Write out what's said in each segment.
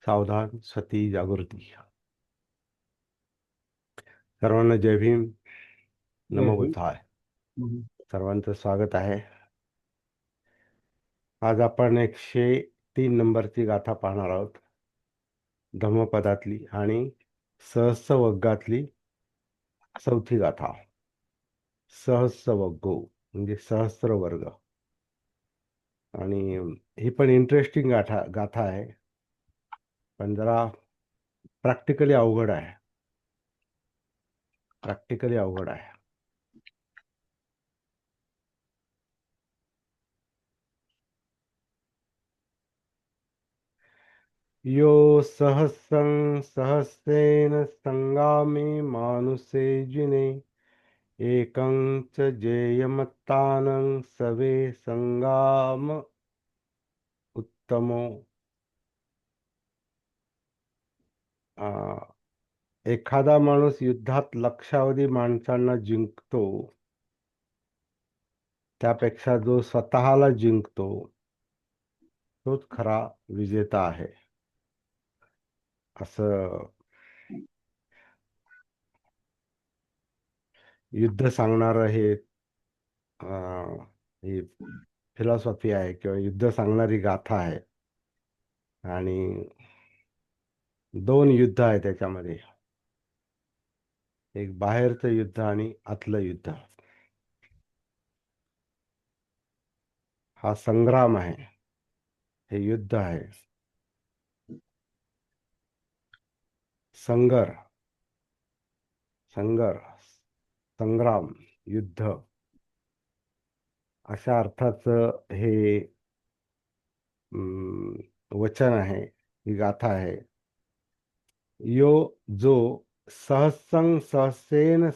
सावधान सती जागृती. सर्वांना जय भीम. जय नमो हिंद. बुद्धाय. हम्म. सर्वांचं स्वागत आहे. आज आपण 103 नंबरची गाथा पाहणार आहोत. धम्मपदातली आणि सहस्रवग्गातली चौथी गाथा. सहस्रवग्गो म्हणजे सहस्र वर्ग. आणि ही पण इंटरेस्टिंग गाथा आहे, पण जरा प्रॅक्टिकली अवघड आहे. प्रॅक्टिकली अवघड आहे. यो सहस्रं सहस्रेण संगामे मानुषे जिने एकं च जेयमत्तानं सवे संगाम उत्तमो. एखादा माणूस युद्धात लक्षावधी माणसांना जिंकतो, त्यापेक्षा जो स्वतःला जिंकतो तोच खरा विजेता आहे, असं युद्ध सांगणारं ही फिलॉसॉफी आहे किंवा युद्ध सांगणारी गाथा आहे. आणि 2 युद्ध आहे त्याच्यामध्ये, एक बाहेरचं युद्ध आणि आतलं युद्ध. हा संग्राम आहे, हे युद्ध आहे. संगर संगर संग्राम, युद्ध अशा अर्थाचं हे वचन आहे, ही गाथा आहे. यो जो सहस्रं सहस्रेन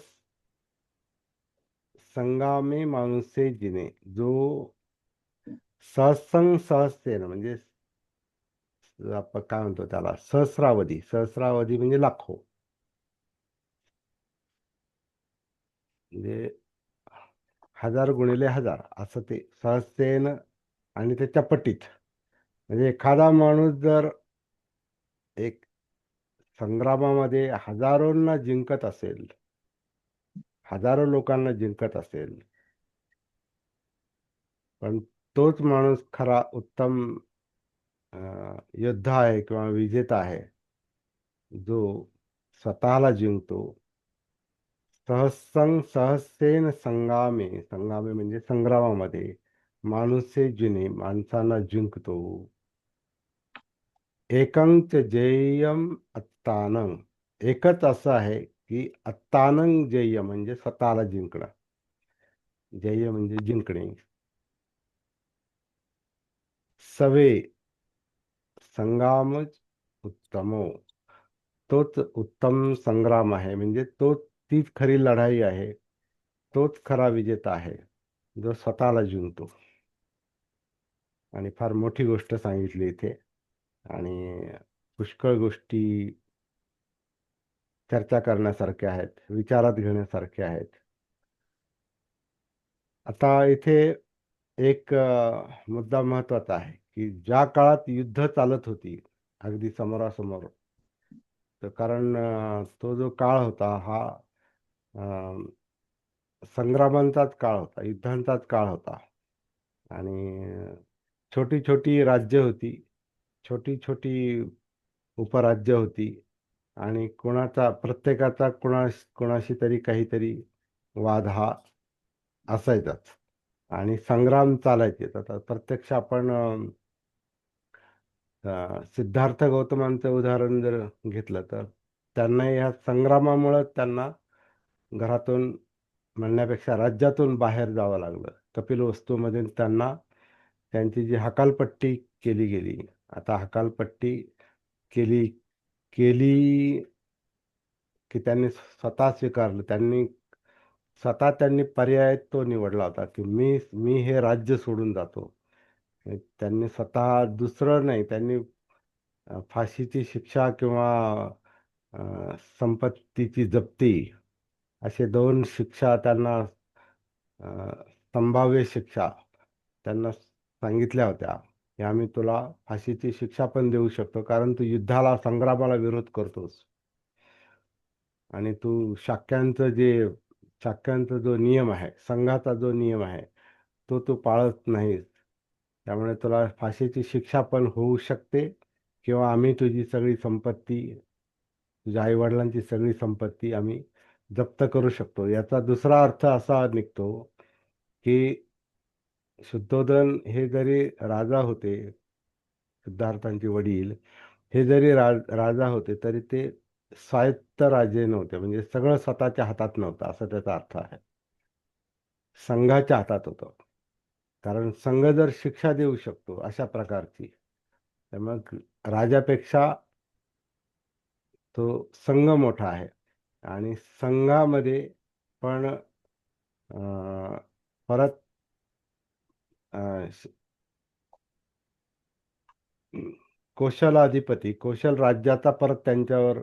संगामे माणुसे जिने, जो सहस्रं सहस्रेन म्हणजे आपण काय म्हणतो त्याला, सहस्रावधी. सहस्रावधी म्हणजे लाखो, म्हणजे 1000 गुणिले 1000 असं ते सहस्रेन. आणि त्याच्या पटीत म्हणजे एखादा माणूस जर एक संग्रामामध्ये हजारोंना जिंकत असेल, हजारो लोकांना जिंकत असेल, पण तोच माणूस खरा उत्तम योद्धा आहे किंवा विजेता आहे, जो स्वतःला जिंकतो. सहस्रं सहस्रेन संगामे, संगामे म्हणजे संग्रामामध्ये, माणुसे जिने माणसांना जिंकतो. एकं च जेयम अत्तानं, एकच असं आहे की अत्तानं जेय म्हणजे स्वतःला जिंकणं. जय म्हणजे जिंकणे. सवे संग्रामच उत्तमो, तोच उत्तम संग्राम आहे, म्हणजे तीच खरी लढाई आहे. तोच खरा विजेता आहे, जो स्वतःला जिंकतो. आणि फार मोठी गोष्ट सांगितली इथे, आणि पुष्कळ गोष्टी चर्चा करण्यासारख्या आहेत, विचारात घेण्यासारख्या आहेत. आता इथे एक मुद्दा महत्वाचा आहे की ज्या काळात युद्ध चालत होती अगदी समोरासमोर, तर कारण तो जो काळ होता हा संग्रामांचाच काळ होता, युद्धांचाच काळ होता. आणि छोटी छोटी राज्य होती, छोटी छोटी उपराज्य होती, आणि प्रत्येकाचा कोणाशी तरी काहीतरी वाद हा असायचाच. आणि संग्राम चालायचे. आता प्रत्यक्ष आपण सिद्धार्थ गौतमांचं उदाहरण जर घेतलं, तर त्यांना या संग्रामामुळे त्यांना घरातून म्हणण्यापेक्षा राज्यातून बाहेर जावं लागलं. कपिलवस्तूमध्ये त्यांना त्यांची जी हकालपट्टी केली गेली. आता हकालपट्टी केली केली की त्यांनी स्वतः स्वीकारलं. त्यांनी पर्याय तो निवडला होता की मी मी हे राज्य सोडून जातो. त्यांनी स्वतः दुसरं नाही, त्यांनी फाशीची शिक्षा किंवा संपत्तीची जप्ती असे 2 शिक्षा त्यांना, संभाव्य शिक्षा त्यांना सांगितल्या होत्या. की आम्ही तुला फाशीची शिक्षा पण देऊ शकतो, कारण तू युद्धाला, संग्रामाला विरोध करतोस आणि तू शाक्यांचा जो नियम आहे, संघाचा जो नियम आहे, तो तू पाळत नाहीस. त्यामुळे तुला फाशीची शिक्षा पण होऊ शकते, किंवा आम्ही तुझी सगळी संपत्ती, तुझ्या आईवडिलांची सगळी संपत्ती आम्ही जप्त करू शकतो. याचा दुसरा अर्थ असा निघतो की शुद्धोधन हे जरी राजा होते, सिद्धार्थांचे वडील हे जरी राजा होते, तरी ते स्वायत्त राजे नव्हते, म्हणजे सगळं स्वतःच्या हातात नव्हतं, असं त्याचा अर्थ आहे. संघाच्या हातात होतं. कारण संघ जर शिक्षा देऊ शकतो अशा प्रकारची, तर मग राजापेक्षा तो संघ मोठा आहे. आणि संघामध्ये पण परत अ, कौशल राज्याचा परत त्यांच्यावर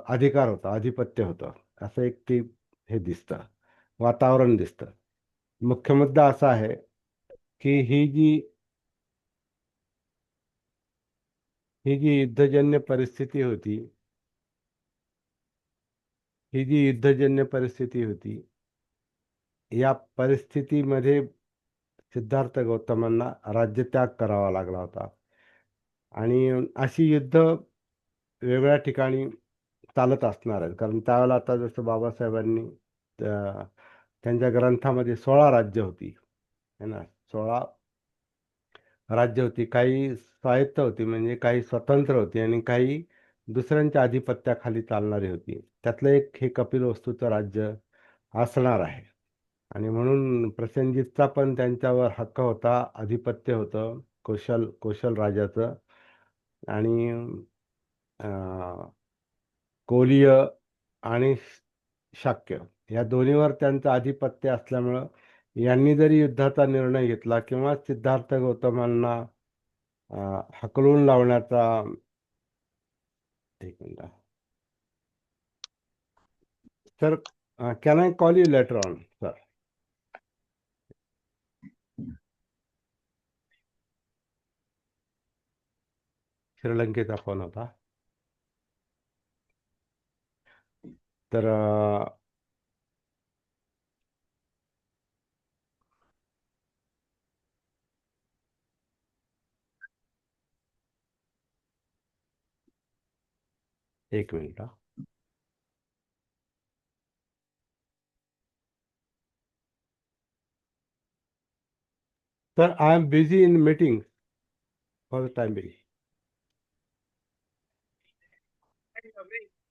अधिकार होता, आधिपत्य होतं, असं एक ते हे दिसतं, वातावरण दिसतं. मुख्य मुद्दा असा आहे की ही जी युद्धजन्य परिस्थिती होती, या परिस्थितीमध्ये सिद्धार्थ गौतमांना राज्यत्याग करावा लागला होता. आणि अशी युद्ध वेगळ्या ठिकाणी चालत असणार आहेत, कारण त्यावेळेला आता जसं बाबासाहेबांनी त्यांच्या ग्रंथामध्ये 16 राज्य होती, है ना, 16 राज्य होती. काही स्वायत्त होती, म्हणजे काही स्वतंत्र होती, आणि काही दुसऱ्यांच्या आधिपत्याखाली चालणारी होती. त्यातलं एक हे कपिलवस्तूचं राज्य असणार आहे. आणि म्हणून प्रसेनजितचा पण त्यांच्यावर हक्क होता, आधिपत्य होतं कौशल राजाचं. आणि कोलीय आणि शाक्य या दोन्हीवर त्यांचं आधिपत्य असल्यामुळं यांनी जरी युद्धाचा निर्णय घेतला किंवा सिद्धार्थ गौतमांना हकलून लावण्याचा, एक minute sir, can I call you later on sir? श्रीलंकेचा फोन होता. तर एक minute. Sir, I am busy in meeting for the time being.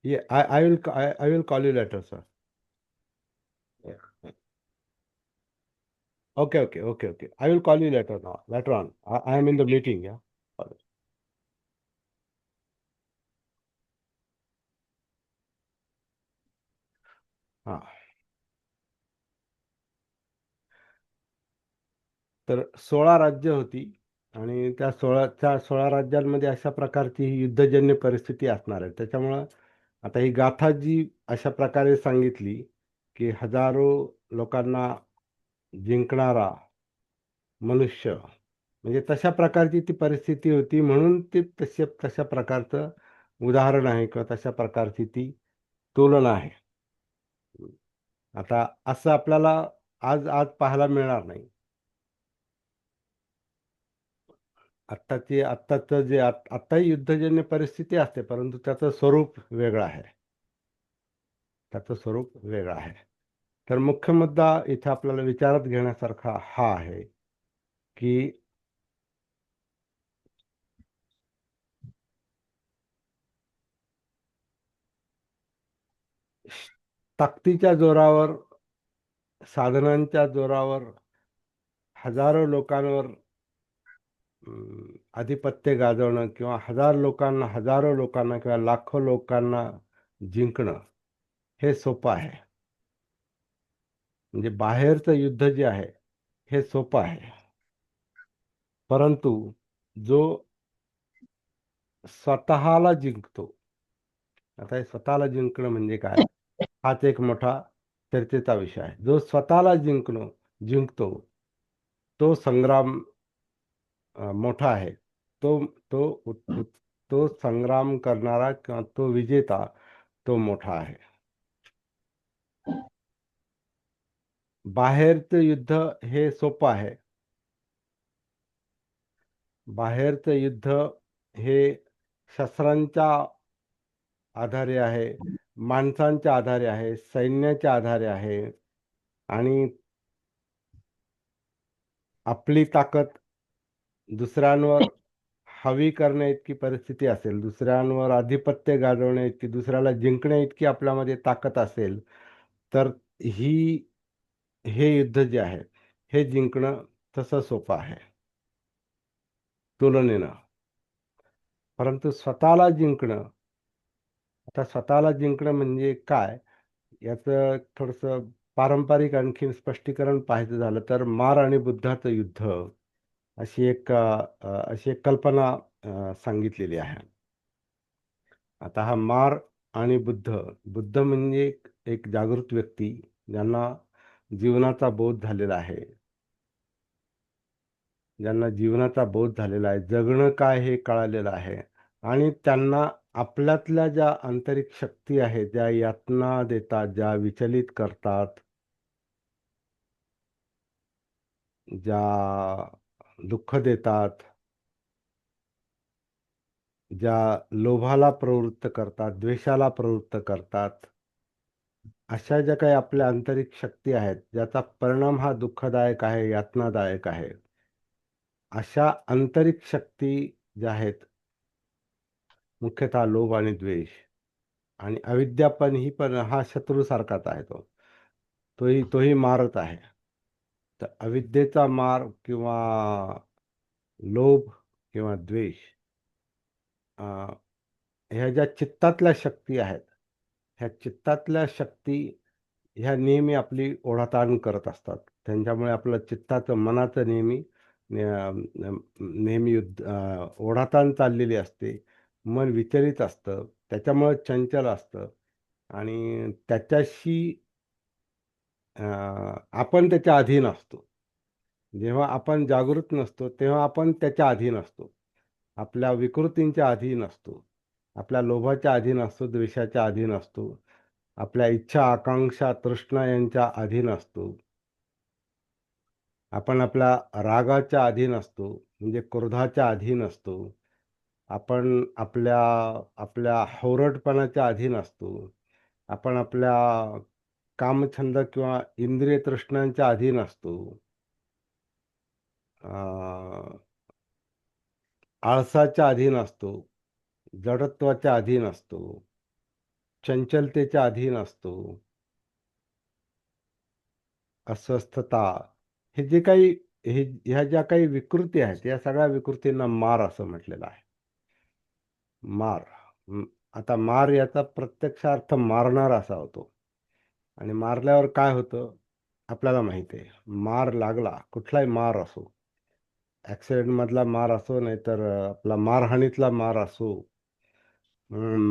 Yeah, I will call you later, sir. Yeah. Okay. I will call you later now. Later on. I am in the meeting. Yeah. हा. तर 16 राज्य होती, आणि त्या 16 राज्यांमध्ये अशा प्रकारची ही युद्धजन्य परिस्थिती असणार आहे. त्याच्यामुळं आता ही गाथा जी अशा प्रकारे सांगितली की हजारो लोकांना जिंकणारा मनुष्य, म्हणजे तशा प्रकारची ती परिस्थिती होती, म्हणून ती तशा प्रकारचं उदाहरण आहे, किंवा तशा प्रकारची ती तुलना आहे. आता असं आपल्याला आज आज पाहायला मिळणार नाही. आत्ताही युद्धजन्य परिस्थिती असते, परंतु त्याचं स्वरूप वेगळं आहे. तर मुख्य मुद्दा इथे आपल्याला विचारात घेण्यासारखा हा आहे की ताकदीच्या जोरावर, साधनांच्या जोरावर हजारो लोकांवर आधिपत्य गाजवणं, किंवा हजारो लोकांना किंवा लाखो लोकांना जिंकणं हे सोपं आहे. म्हणजे बाहेरचं युद्ध जे आहे हे सोपं आहे, परंतु जो स्वतःला जिंकतो, आता हे स्वतःला जिंकणं म्हणजे काय, हाच एक मोठा चर्चेचा विषय आहे. जो स्वतःला जिंकतो, तो संग्राम मोठा आहे. तो तो तो संग्राम करणारा किंवा तो विजेता तो मोठा आहे. बाहेरचं युद्ध हे सोपं आहे. बाहेरचं युद्ध हे शस्त्रांच्या आधारे आहे, माणसांच्या आधारे आहे, सैन्याच्या आधारे आहे आणि आपली ताकद दुसऱ्यांवर हवी करण्या इतकी परिस्थिती असेल, दुसऱ्यांवर आधिपत्य गाजवण्या इतकी, दुसऱ्याला जिंकण्या इतकी आपल्यामध्ये ताकद असेल, तर ही हे युद्ध जे आहे, हे जिंकणं तसं सोपं आहे तुलनेनं. परंतु स्वतःला जिंकणं, आता स्वतःला जिंकणं म्हणजे काय? याचं थोडंसं पारंपरिक आणखीन स्पष्टीकरण पाहायचं झालं तर मार आणि बुद्धाचं युद्ध अशी एक कल्पना सांगितलेली आहे. आता हा मार आणि बुद्ध म्हणजे एक जागृत व्यक्ती ज्यांना जीवनाचा बोध झालेला आहे, ज्यांना जीवनाचा बोध झालेला आहे, जगणं काय हे कळालेलं आहे आणि त्यांना आपल्यातल्या ज्या आंतरिक शक्ती आहेत, ज्या यातना देतात, ज्या विचलित करतात, ज्या दुःख देतात, ज्या लोभाला प्रवृत्त करतात, द्वेषाला प्रवृत्त करतात, अशा ज्या काही आपल्या आंतरिक शक्ती आहेत, ज्याचा परिणाम हा दुःखदायक आहे, यातनादायक आहे, अशा आंतरिक शक्ती ज्या आहेत, मुख्यतः लोभ आणि द्वेष आणि अविद्या, पण ही पण हा शत्रूसारखाच आहे. तोही मारत आहे. तर अविद्येचा मार किंवा लोभ किंवा द्वेष, अ, ह्या ज्या चित्तातल्या शक्ती आहेत, ह्या चित्तातल्या शक्ती ह्या नेहमी आपली ओढाताण करत असतात. त्यांच्यामुळे आपलं चित्ताचं, मनाचं नेहमी ओढाताण चाललेली असते. मन विचलित असतं. त्याच्यामुळे चंचल असतं आणि त्याच्याशी अ, आपण त्याच्या अधीन असतो. जेव्हा आपण जागृत नसतो, तेव्हा आपण त्याच्या अधीन असतो. आपल्या विकृतींच्या अधीन असतो. आपल्या लोभाच्या अधीन असतो, द्वेषाच्या अधीन असतो. आपल्या इच्छा, आकांक्षा, तृष्णा यांच्या अधीन असतो. आपण आपल्या रागाच्या अधीन असतो, म्हणजे क्रोधाच्या अधीन असतो. आपण आपल्या आपल्या हावरटपणाच्या अधीन असतो. आपण आपल्या कामछंद किंवा इंद्रिय तृष्णांच्या अधीन असतो. आळसाच्या अधीन असतो, जडत्वाच्या अधीन असतो, चंचलतेच्या अधीन असतो, अस्वस्थता, हे जे काही ह्या ज्या काही विकृती आहेत, या सगळ्या विकृतींना मार असं म्हटलेलं आहे. मार. आता मार याचा प्रत्यक्ष अर्थ मारणार असा होतो आणि मारल्यावर काय होतं आपल्याला माहिती आहे. मार लागला, कुठलाही मार असो, ॲक्सिडेंटमधला मार असो, नाहीतर आपला मारहाणीतला मार असो,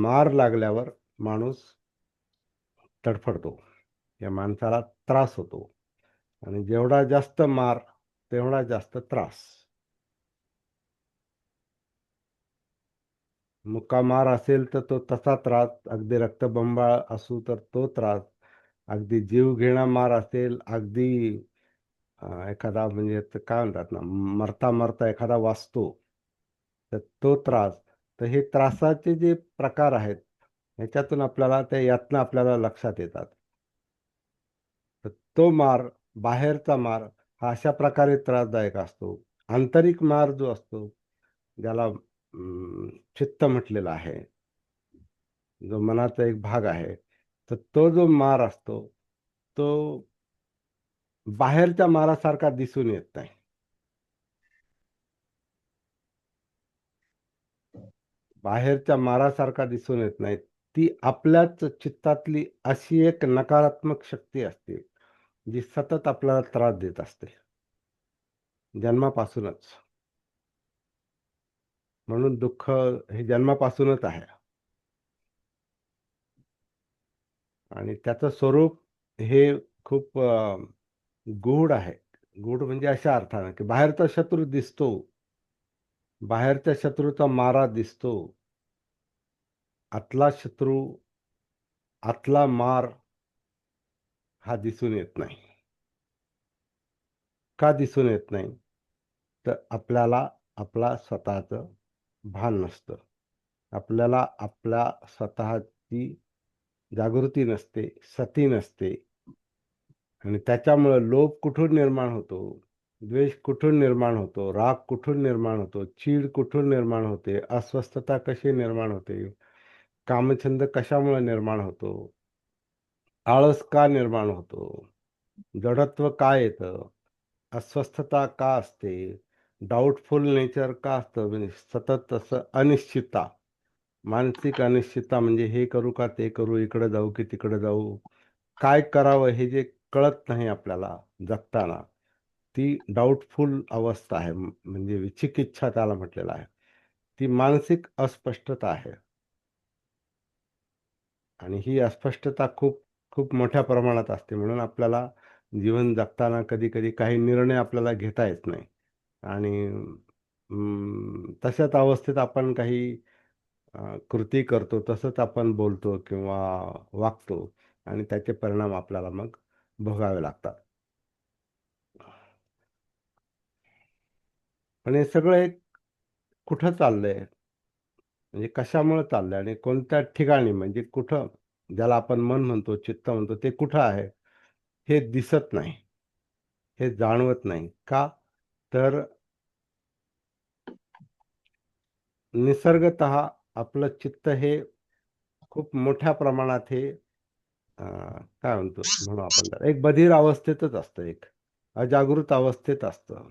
मार लागल्यावर माणूस तडफडतो. या माणसाला त्रास होतो आणि जेवढा जास्त मार, तेवढा जास्त त्रास. मुक्का मार असेल तर तो तसा त्रास, अगदी रक्तबंबाळ असू तर तो त्रास, अगदी जीवघेणा मार असेल, अगदी एखादा म्हणजे ते काय म्हणतात ना, मरता-मरता एखादा वाचतो, तर तो त्रास. तर हे त्रासाचे जे प्रकार आहेत, ह्याच्यातून आपल्याला त्या यातना आपल्याला लक्षात येतात. तर तो मार, बाहेरचा मार हा अशा प्रकारे त्रासदायक असतो. आंतरिक मार जो असतो, ज्याला चित्त म्हटलेलं आहे, जो मनाचा एक भाग आहे, तर तो जो मार असतो, तो बाहेरच्या मारासारखा दिसून येत नाही. बाहेरच्या मारासारखा दिसून येत नाही. ती आपल्याच चित्तातली अशी एक नकारात्मक शक्ती असते, जी सतत आपल्याला त्रास देत असते, जन्मापासूनच. म्हणून दुःख हे जन्मापासूनच आहे आणि त्याचं स्वरूप हे खूप गूढ आहे. गूढ म्हणजे अशा अर्थानं, की बाहेरचा शत्रू दिसतो, बाहेरच्या शत्रूचा मारा दिसतो, आतला शत्रू, आतला मार हा दिसून येत नाही. का दिसून येत नाही? तर आपल्याला आपला स्वतःचं भान नसतं. आपल्याला आपल्या स्वतःची जागृती नसते, सती नसते आणि त्याच्यामुळं लोभ कुठून निर्माण होतो, द्वेष कुठून निर्माण होतो, राग कुठून निर्माण होतो, चीड कुठून निर्माण होते, अस्वस्थता कशी निर्माण होते, कामछंद कशामुळे निर्माण होतो, आळस का निर्माण होतो, जडत्व का येतं, अस्वस्थता का असते, डाऊटफुल नेचर का असतं, म्हणजे सतत असं अनिश्चितता, मानसिक अनिश्चितता, म्हणजे हे करू का ते करू, इकडे जाऊ की तिकडे जाऊ, काय करावं हे जे कळत नाही आपल्याला जगताना, ती डाऊटफुल अवस्था आहे. म्हणजे विचिकिच्छा त्याला म्हटलेलं आहे. ती मानसिक अस्पष्टता आहे आणि ही अस्पष्टता खूप खूप मोठ्या प्रमाणात असते. म्हणून आपल्याला जीवन जगताना कधी-कधी काही निर्णय आपल्याला घेता येत नाही आणि तशाच अवस्थेत आपण काही कृती करतो, तसंच आपण बोलतो किंवा वागतो आणि त्याचे परिणाम आपल्याला मग भोगावे लागतात. पण हे सगळं एक कुठं चाललंय? म्हणजे कशामुळे चाललंय आणि कोणत्या ठिकाणी, म्हणजे कुठं, ज्याला आपण मन म्हणतो, चित्त म्हणतो, ते कुठं आहे? हे दिसत नाही. हे जाणवत नाही. का? तर निसर्गतः आपलं चित्त हे खूप मोठ्या प्रमाणात हे काय म्हणू आपण त्याला, एक बधीर अवस्थेतच असतं, एक अजागृत अवस्थेत असतं.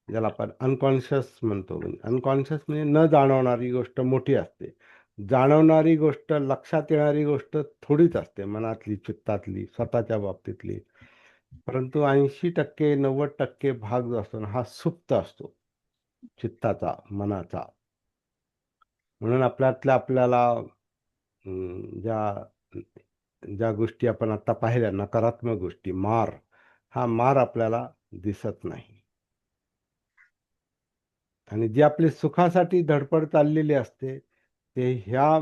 ज्याला आपण अनकॉन्शियस म्हणतो. म्हणजे अनकॉन्शियस म्हणजे न जाणवणारी गोष्ट मोठी असते. जाणवणारी गोष्ट, लक्षात येणारी गोष्ट थोडीच असते, मनातली, चित्तातली, स्वतःच्या बाबतीतली. परंतु 80% 90% भाग जो असतो ना, हा सुप्त असतो चित्ताचा, मनाचा. म्हणून आपल्यातल्या आपल्याला ज्या ज्या गोष्टी आपण आता पाहिल्या, नकारात्मक गोष्टी, मार, हा मार आपल्याला दिसत नाही. आणि जी आपली सुखासाठी धडपड चाललेली असते, ते ह्या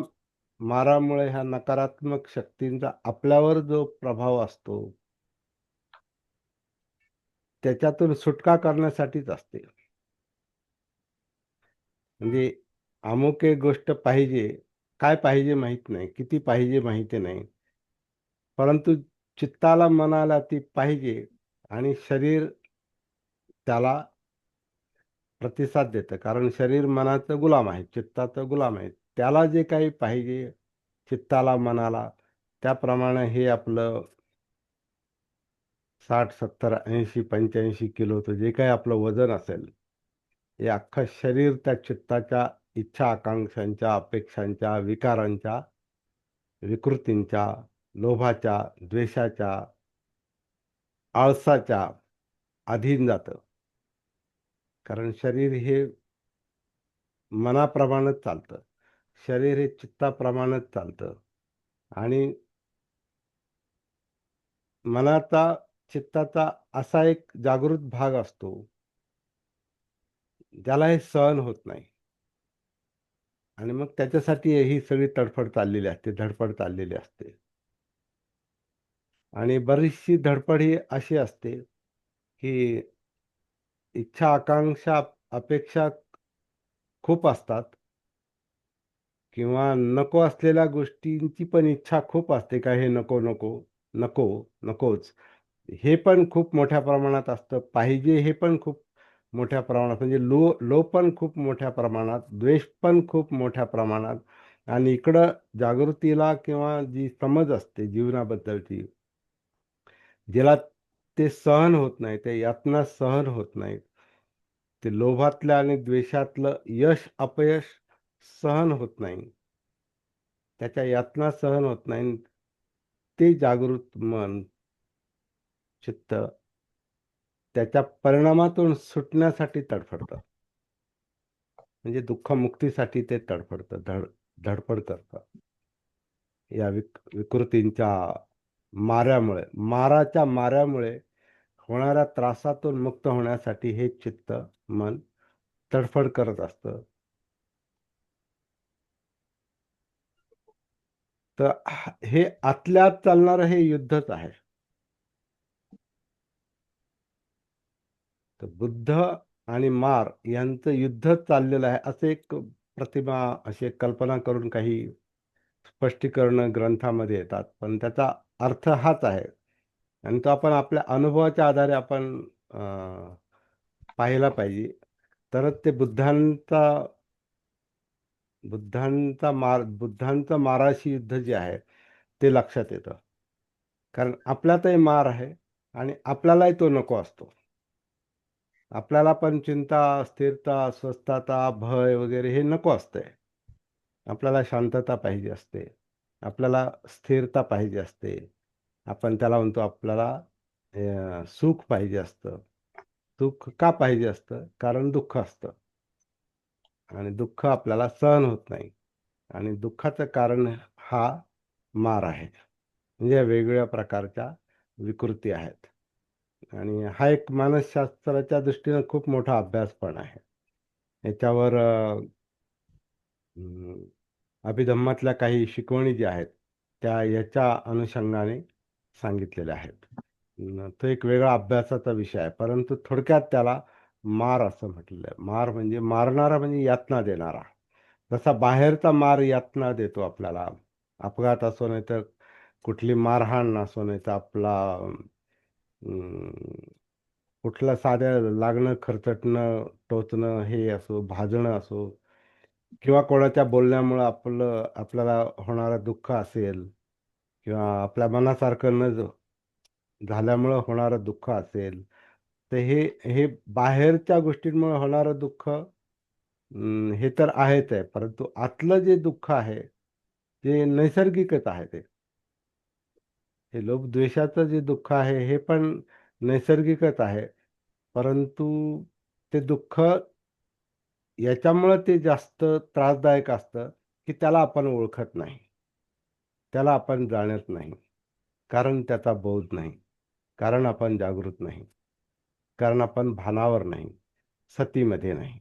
मारामुळे, ह्या नकारात्मक शक्तींचा आपल्यावर जो प्रभाव असतो, त्याच्यातून सुटका करण्यासाठीच असते. म्हणजे अमुक एक गोष्ट पाहिजे, काय पाहिजे माहीत नाही, किती पाहिजे माहिती नाही. परंतु चित्ताला, मनाला ती पाहिजे आणि शरीर त्याला प्रतिसाद देतं. कारण शरीर मनाचं गुलाम आहे, चित्ताचं गुलाम आहे. त्याला जे काही पाहिजे, चित्ताला, मनाला, त्याप्रमाणे हे आपलं 60, 70, 80, 85 किलोचं जे काही आपलं वजन असेल, हे अख्खं शरीर त्या चित्ताच्या इच्छा, आकांक्षांच्या, अपेक्षांच्या, विकारांच्या, विकृतींच्या, लोभाच्या, द्वेषाच्या, आळसाच्या अधीन जातं. कारण शरीर हे मनाप्रमाणेच चालतं. शरीर हे चित्ताप्रमाणेच चालतं आणि मनाचा, चित्ताचा असा एक जागृत भाग असतो, ज्याला हे सहन होत नाही आणि मग त्याच्यासाठी ही सगळी तडफड चाललेली असते, धडपड चाललेली असते. आणि बरीचशी धडपड ही अशी असते, की इच्छा, आकांक्षा, अपेक्षा खूप असतात किंवा नको असलेल्या गोष्टींची पण इच्छा खूप असते, का हे नको, नको, नको, नकोच. हे पण खूप मोठ्या प्रमाणात असतं. पाहिजे हे पण खूप मोठ्या प्रमाणात, म्हणजे लोभ पण खूप मोठ्या प्रमाणात, द्वेष पण खूप मोठ्या प्रमाणात आणि इकडं जागृतीला किंवा जी समज असते जीवनाबद्दलची, ज्याला ते सहन होत नाही, ते यातना सहन होत नाहीत. ते लोभातलं आणि द्वेषातलं यश, अपयश सहन होत नाही. त्याच्या यातना सहन होत नाही. ते जागृत मन, चित्त त्याच्या परिणामातून सुटण्यासाठी तडफडतं. म्हणजे दुःखमुक्तीसाठी ते तडफडतं, धडपड करतं. या विकृतींच्या माऱ्यामुळे, माराच्या माऱ्यामुळे होणाऱ्या त्रासातून मुक्त होण्यासाठी हे चित्त, मन तडफड करत असतं. तर हे आतल्या आत चालणारं हे युद्धच आहे. तर बुद्ध आणि मार यांचं युद्धच चाललेलं आहे, असं एक प्रतिमा, अशी एक कल्पना करून काही स्पष्टीकरणं ग्रंथामध्ये येतात. पण त्याचा अर्थ हाच आहे आणि तो आपण आपल्या अनुभवाच्या आधारे आपण अ, पाहिला पाहिजे. तरच ते बुद्धांचं माराशी युद्ध जे आहे, ते लक्षात येतं. कारण आपल्यातही मार आहे आणि आपल्यालाही तो नको असतो. आपल्याला पण चिंता, अस्थिरता, अस्वस्थता, भय वगैरे हे नको असतंय. आपल्याला शांतता पाहिजे असते. आपल्याला स्थिरता पाहिजे असते. आपण त्याला म्हणतो आपल्याला सुख पाहिजे असतं. सुख का पाहिजे असतं? कारण दुःख असतं आणि दुःख आपल्याला सहन होत नाही आणि दुःखाचं कारण हा मार आहे. म्हणजे वेगवेगळ्या प्रकारच्या विकृती आहेत आणि हा एक मानसशास्त्राच्या दृष्टीनं खूप मोठा अभ्यास पण आहे. याच्यावर अं, अभिधम्मातल्या काही शिकवणी ज्या आहेत, त्या याच्या अनुषंगाने सांगितलेल्या आहेत. तो एक वेगळा अभ्यासाचा विषय आहे. परंतु थोडक्यात त्याला मार असं म्हटलेलं आहे. मार म्हणजे मारणारा म्हणजे यातना देणारा. जसा बाहेरचा मार यातना देतो आपल्याला. अपघात असो नाहीतर कुठली मारहाण असो नाहीतर आपला अं, कुठलं साध्या लागणं, खरचटणं, टोचणं हे असो, भाजणं असो किंवा कोणाच्या बोलण्यामुळं आपल्याला होणारं दुःख असेल किंवा आपल्या मनासारखं न झाल्यामुळं होणारं दुःख असेल, तर हे हे बाहेरच्या गोष्टींमुळे होणारं दुःख हे तर आहेच आहे. परंतु आतलं जे दुःख आहे, ते नैसर्गिकच आहे ते. हे लोभ-द्वेषाचं जे दुःख आहे, हे पण नैसर्गिकच आहे. परंतु ते दुःख याच्यामुळं ते जास्त त्रासदायक असतं, की त्याला आपण ओळखत नाही. त्याला आपण जाणत नाही. कारण त्याचा बोध नाही. कारण आपण जागृत नाही. कारण आपण भानावर नाही. सतीमध्ये नाही.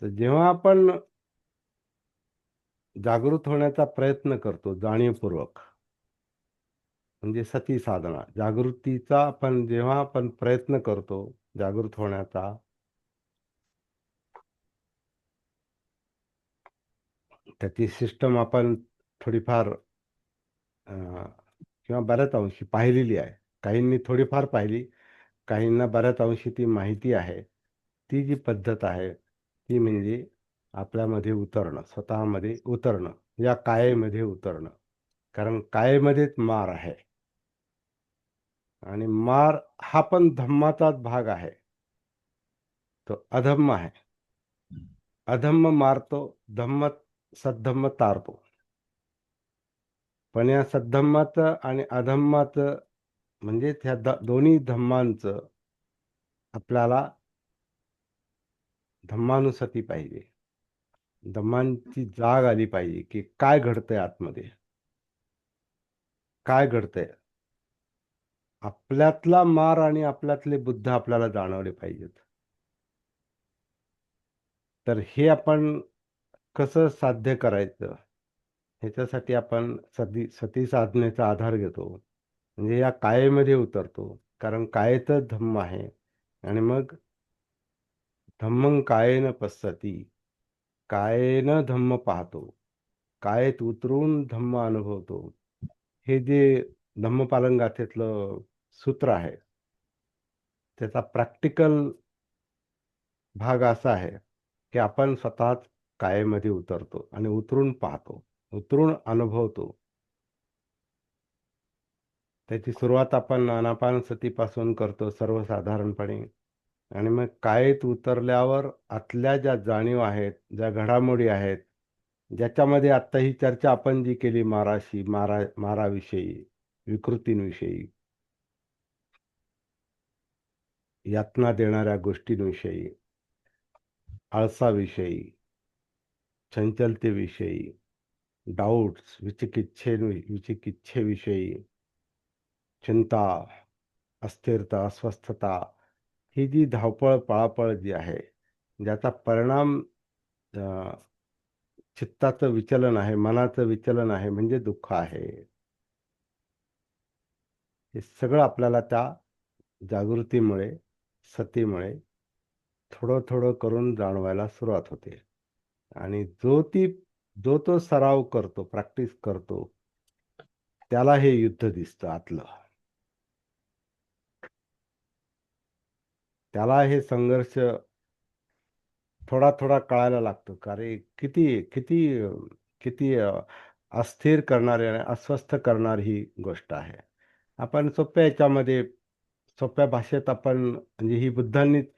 तर जेव्हा आपण जागृत होण्याचा प्रयत्न करतो जाणीवपूर्वक, म्हणजे सती साधना. जागृतीचा जेव्हा आपण प्रयत्न करतो जागृत होण्याचा, त्याची सिस्टम आपण थोडीफार अ, किंवा बऱ्याच अंशी पाहिलेली आहे. काहींनी थोडीफार पाहिली, काहींना बऱ्याच अंशी ती माहिती आहे. ती जी पद्धत आहे, ती म्हणजे आपल्यामध्ये उतरणं, स्वतःमध्ये उतरणं, या कायेमध्ये उतरणं. कारण कायेमध्येच मार आहे आणि मार हा पण धम्माचाच भाग आहे. तो अधम्म आहे. अधम्म मारतो, धम्म सद्धम्म तारतो. पण या सद्धम्माचं आणि अधम्माचं म्हणजे त्या दोन्ही धम्मांचं आपल्याला धम्मानुसती पाहिजे. धम्मांची जाग आली पाहिजे, की काय घडतंय आतमध्ये? काय घडतंय? आपल्यातला मार आणि आपल्यातले बुद्ध आपल्याला जाणवले पाहिजेत. तर हे आपण कसं साध्य करायचं? ह्याच्यासाठी आपण सती साधनेचा आधार घेतो. म्हणजे या कायेमध्ये उतरतो. कारण कायेतच धम्म आहे आणि मग धम्मं कायेन पश्यति. कायेनं धम्म पाहतो. कायेत उतरून धम्म अनुभवतो. हे जे धम्मपालन गाथेतलं सूत्र आहे, त्याचा प्रॅक्टिकल भाग असा आहे, की आपण स्वतःच कायेमध्ये उतरतो आणि उतरून पाहतो, उतरून अनुभवतो. त्याची सुरुवात आपण आनापानसतीपासून करतो सर्वसाधारणपणे आणि मग कायेत उतरल्यावर आतल्या ज्या जाणीव आहेत, ज्या घडामोडी आहेत, ज्याच्यामध्ये आत्ता ही चर्चा आपण जी केली माराविषयी, विकृतींविषयी, यातना देणाऱ्या गोष्टींविषयी, आळसाविषयी, चंचलतेविषयी, डाउट्स, विचिकिच्छेविषयी, चिंता, अस्थिरता, अस्वस्थता, ही जी धावपळ पळापळ जी आहे, ज्याचा परिणाम अ, चित्ताचं विचलन आहे, मनाचं विचलन आहे, म्हणजे दुःख आहे. हे सगळं आपल्याला त्या जागृतीमुळे, सतीमुळे थोडं थोडं करून जाणवायला सुरुवात होते. आणि जो तो सराव करतो, प्रॅक्टिस करतो, त्याला हे युद्ध दिसतं आतलं. त्याला हे संघर्ष थोडा थोडा कळायला लागतो. का रे किती किती किती अस्थिर करणारी आणि अस्वस्थ करणारी ही गोष्ट आहे. आपण सोप्या याच्यामध्ये, सोप्या भाषेत आपण, म्हणजे ही बुद्धांनीच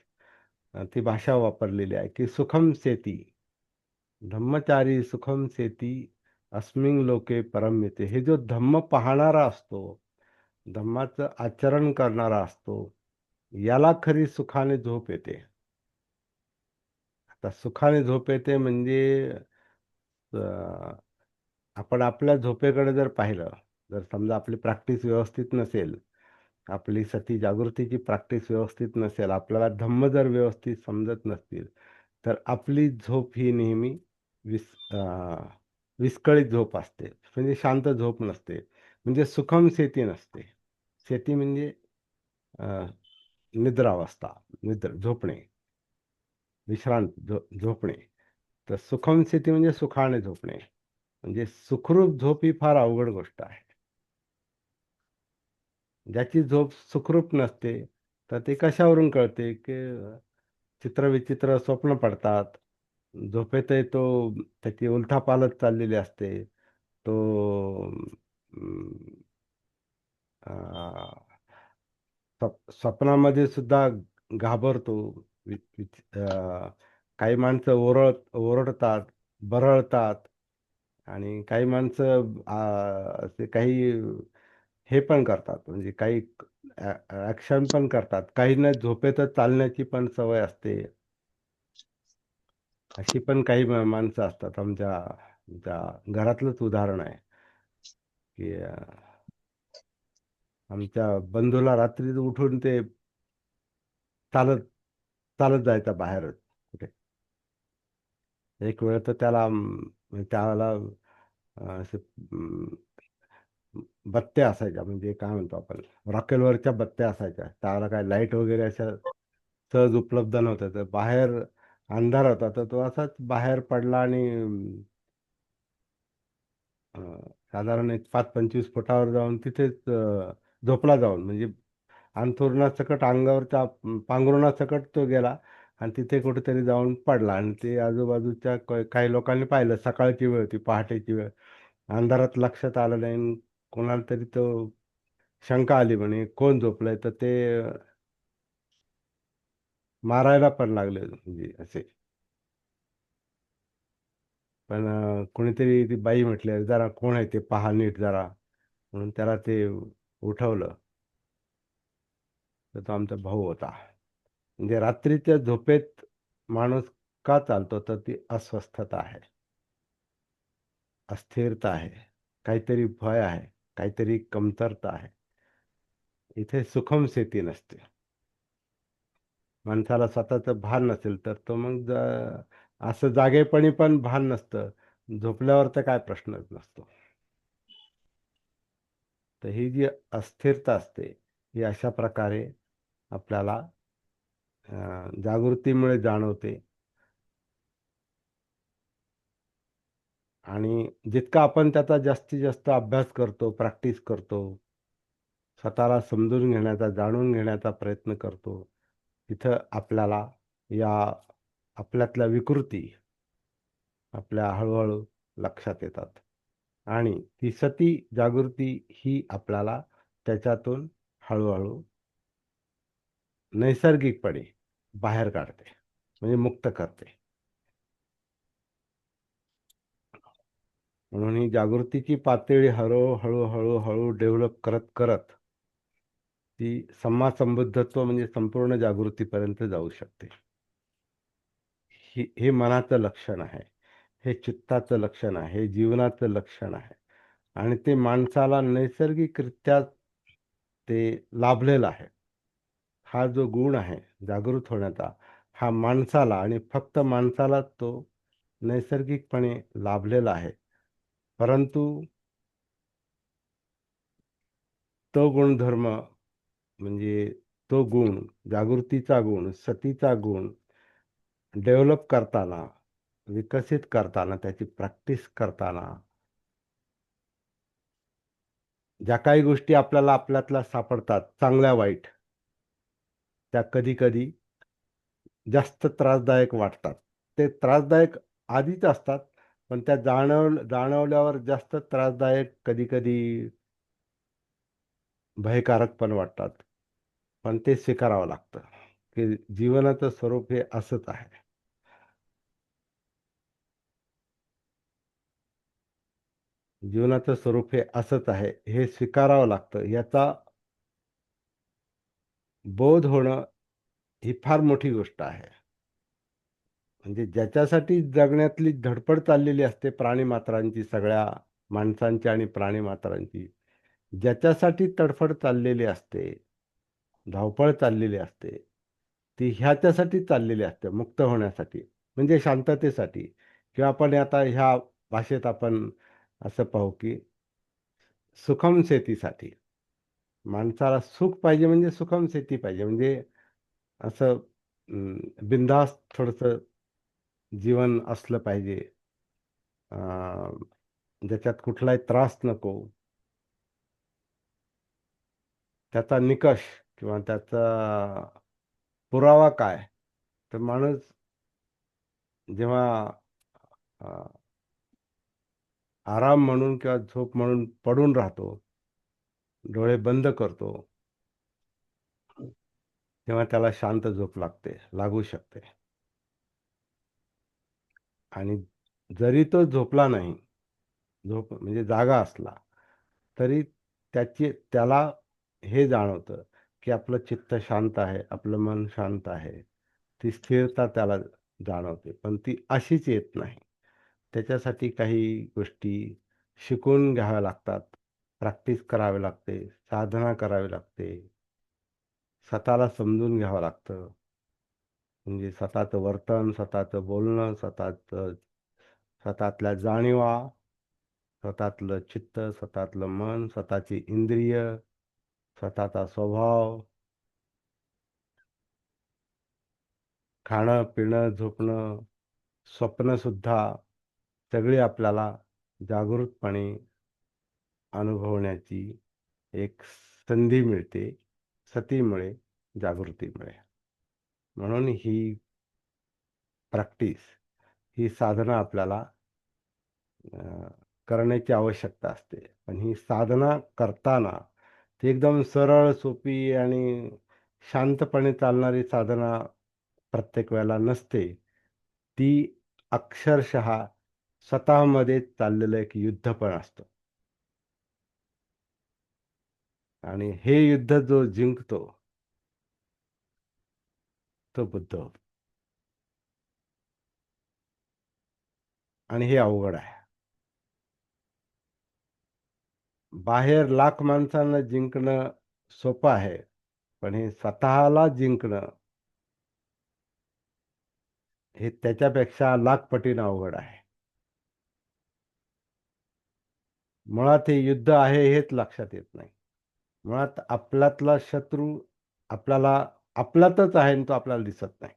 ती भाषा वापरलेली आहे, की सुखम सेती धम्मचारी सुखम सेती अस्मिन लोके परम येते. हे जो धम्म पाहणारा असतो, धम्माचं आचरण करणारा असतो, याला खरी सुखाने झोप येते. आता सुखाने झोप येते म्हणजे अ, आपण आपल्या झोपेकडे जर पाहिलं, जर समजा आपली प्रॅक्टिस व्यवस्थित नसेल, आपली सती जागृतीची प्रॅक्टिस व्यवस्थित नसेल, आपल्याला धम्म जर व्यवस्थित समजत नसतील, तर आपली झोप ही नेहमी विस अ, विस्कळीत झोप असते. म्हणजे शांत झोप नसते. म्हणजे सुखम सेती नसते. सेती म्हणजे अ, निद्रावस्था, झोपणे, विश्रांत झोपणे. तर सुखम स्थिती म्हणजे सुखाने झोपणे. म्हणजे सुखरूप झोप ही फार अवघड गोष्ट आहे. ज्याची झोप सुखरूप नसते, तर ते कशावरून कळते, की चित्रविचित्र स्वप्न पडतात. झोपेतही तो त्याची उलथापालथ चाललेली असते. तो अं, स्वप्नामध्ये सुद्धा घाबरतो. काही माणसं ओरडतात, बरळतात, आणि काही माणसं असे काही हे पण करतात, म्हणजे काही ॲक्शन पण करतात. काहींना झोपेतच चालण्याची पण सवय असते. अशी पण काही माणसं असतात. आमच्या घरातलंच उदाहरण आहे, की आमच्या बंधूला रात्री उठून ते चालत चालत जायचा बाहेर कुठे. एक वेळ तर त्याला असे बत्त्या असायच्या, म्हणजे काय म्हणतो आपण, रॉकेलवरच्या बत्त्या असायच्या. त्याला काय लाईट वगैरे अशा सहज उपलब्ध नव्हत्या, तर बाहेर अंधार होता, तर तो असाच बाहेर पडला आणि अ, साधारण एक 5-25 फुटावर जाऊन तिथेच झोपला जाऊन, म्हणजे अंथरुणासकट, अंगावरच्या पांघरुणासकट तो गेला आणि तिथे कुठेतरी जाऊन पडला. आणि ते आजूबाजूच्या काही लोकांनी पाहिलं. सकाळची वेळ होती, पहाटेची वेळ. अंधारात लक्षात आलं नाही आणि कोणाला तरी तो शंका आली, म्हणे कोण झोपलंय, तर ते मारायला पण लागले, म्हणजे असे. पण कोणीतरी ती बाई म्हटली, "अरे जरा कोण आहे ते पहा नीट जरा." म्हणून त्याला ते उठवलं. तर तो आमचा भाऊ होता. म्हणजे रात्रीच्या झोपेत माणूस का चालतो, तर ती अस्वस्थता आहे, अस्थिरता आहे, काहीतरी भय आहे, काहीतरी कमतरता आहे. इथे सुखम स्थिती नसते. माणसाला स्वतःचं भान नसेल, तर तो मग असं जागेपणी पण भान नसतं. झोपल्यावर तर काय प्रश्नच नसतो. तर ही जी अस्थिरता असते, ही अशा प्रकारे आपल्याला जागृतीमुळे जाणवते. आणि जितका आपण त्याचा जास्तीत जास्त अभ्यास करतो, प्रॅक्टिस करतो, स्वतःला समजून घेण्याचा, जाणून घेण्याचा प्रयत्न करतो, तिथं आपल्याला या आपल्यातल्या विकृती आपल्या हळूहळू लक्षात येतात. आणि ती सती जागृती ही आपल्याला त्याच्यातून हळूहळू नैसर्गिकपणे बाहेर काढते, म्हणजे मुक्त करते. म्हणून ही जागृतीची पातळी हळूहळू हळूहळू डेव्हलप करत करत ती संबुद्धत्व, म्हणजे संपूर्ण जागृतीपर्यंत जाऊ शकते. हे मनाचं लक्षण आहे, हे चित्ताचं लक्षण आहे, हे जीवनाचं लक्षण आहे. आणि ते माणसाला नैसर्गिकरित्या ते लाभलेलं आहे. हा जो गुण आहे जागृत होण्याचा, हा माणसाला आणि फक्त माणसाला तो नैसर्गिकपणे लाभलेला आहे. परंतु तो गुणधर्म म्हणजे तो गुण, जागृतीचा गुण, सतीचा गुण डेव्हलप करताना, विकसित करताना, त्याची प्रॅक्टिस करताना ज्या काही गोष्टी आपल्याला आपल्यातल्या सापडतात चांगल्या वाईट, त्या कधी कधी जास्त त्रासदायक वाटतात. ते त्रासदायक आधीच असतात, पण त्या जाणवल्यावर जास्त त्रासदायक कधी कधी भयकारक पण वाटतात. पण ते स्वीकारावं लागतं की जीवनाचं स्वरूप हे असंच आहे. जीवनाचं स्वरूप हे असंच आहे हे स्वीकारावं लागतं. याचा बोध होणं ही फार मोठी गोष्ट आहे. म्हणजे ज्याच्यासाठी जगण्यातली धडपड चाललेली असते प्राणीमात्रांची, सगळ्या माणसांची आणि प्राणीमात्रांची, ज्याच्यासाठी तडफड चाललेली असते, धावपळ चाललेली असते, ती ह्याच्यासाठी चाललेली असते, मुक्त होण्यासाठी, म्हणजे शांततेसाठी. किंवा आपण आता ह्या भाषेत आपण असं पाहू की सुखम शेतीसाठी. माणसाला सुख पाहिजे म्हणजे सुखम शेती पाहिजे, म्हणजे असं बिनधास्त थोडंसं जीवन असलं पाहिजे. ज्याच्यात कुठलाही त्रास नको. त्याचा निकष किंवा त्याचा पुरावा काय? तर माणूस जेव्हा अ, आराम म्हणून किंवा झोप म्हणून पडून राहतो, डोळे बंद करतो, तेव्हा त्याला शांत झोप लागू शकते. आणि जरी तो झोपला नाही, झोप म्हणजे जागा असला, तरी त्याला हे जाणवतं की आपलं चित्त शांत आहे, आपलं मन शांत आहे. ती स्थिरता त्याला जाणवते, पण ती अशीच येत नाही. त्याच्यासाठी काही गोष्टी शिकून घ्याव्या लागतात, प्रॅक्टिस करावी लागते, साधना करावी लागते, स्वतःला समजून घ्यावं लागतं. म्हणजे स्वतःचं वर्तन, स्वतःचं बोलणं, स्वतःतल्या जाणीवा, स्वतःतलं चित्त, स्वतःतलं मन, स्वतःची इंद्रिय, स्वतःचा स्वभाव, खाणं, पिणं, झोपणं, स्वप्नसुद्धा सगळी आपल्याला जागृतपणे अनुभवण्याची एक संधी मिळते, सतीमुळे, जागृतीमुळे. म्हणून ही प्रॅक्टिस, ही साधना आपल्याला करण्याची आवश्यकता असते. पण ही साधना करताना ती एकदम सरळ, सोपी आणि शांतपणे चालणारी साधना प्रत्येक वेळेला नसते. ती अक्षरशः स्वतःमध्ये चाललेलं एक युद्ध पण असतं. आणि हे युद्ध जो जिंकतो, तो बुद्ध होतो. आणि हे अवघड आहे. बाहेर लाख माणसांना जिंकणं सोपं आहे, पण हे स्वतःला जिंकणं हे त्याच्यापेक्षा लाख पटीनं अवघड आहे. मुळात हे युद्ध आहे हेच लक्षात येत नाही. मुळात आपल्यातला शत्रू आपल्याला आपल्यातच आहे आणि तो आपल्याला दिसत नाही.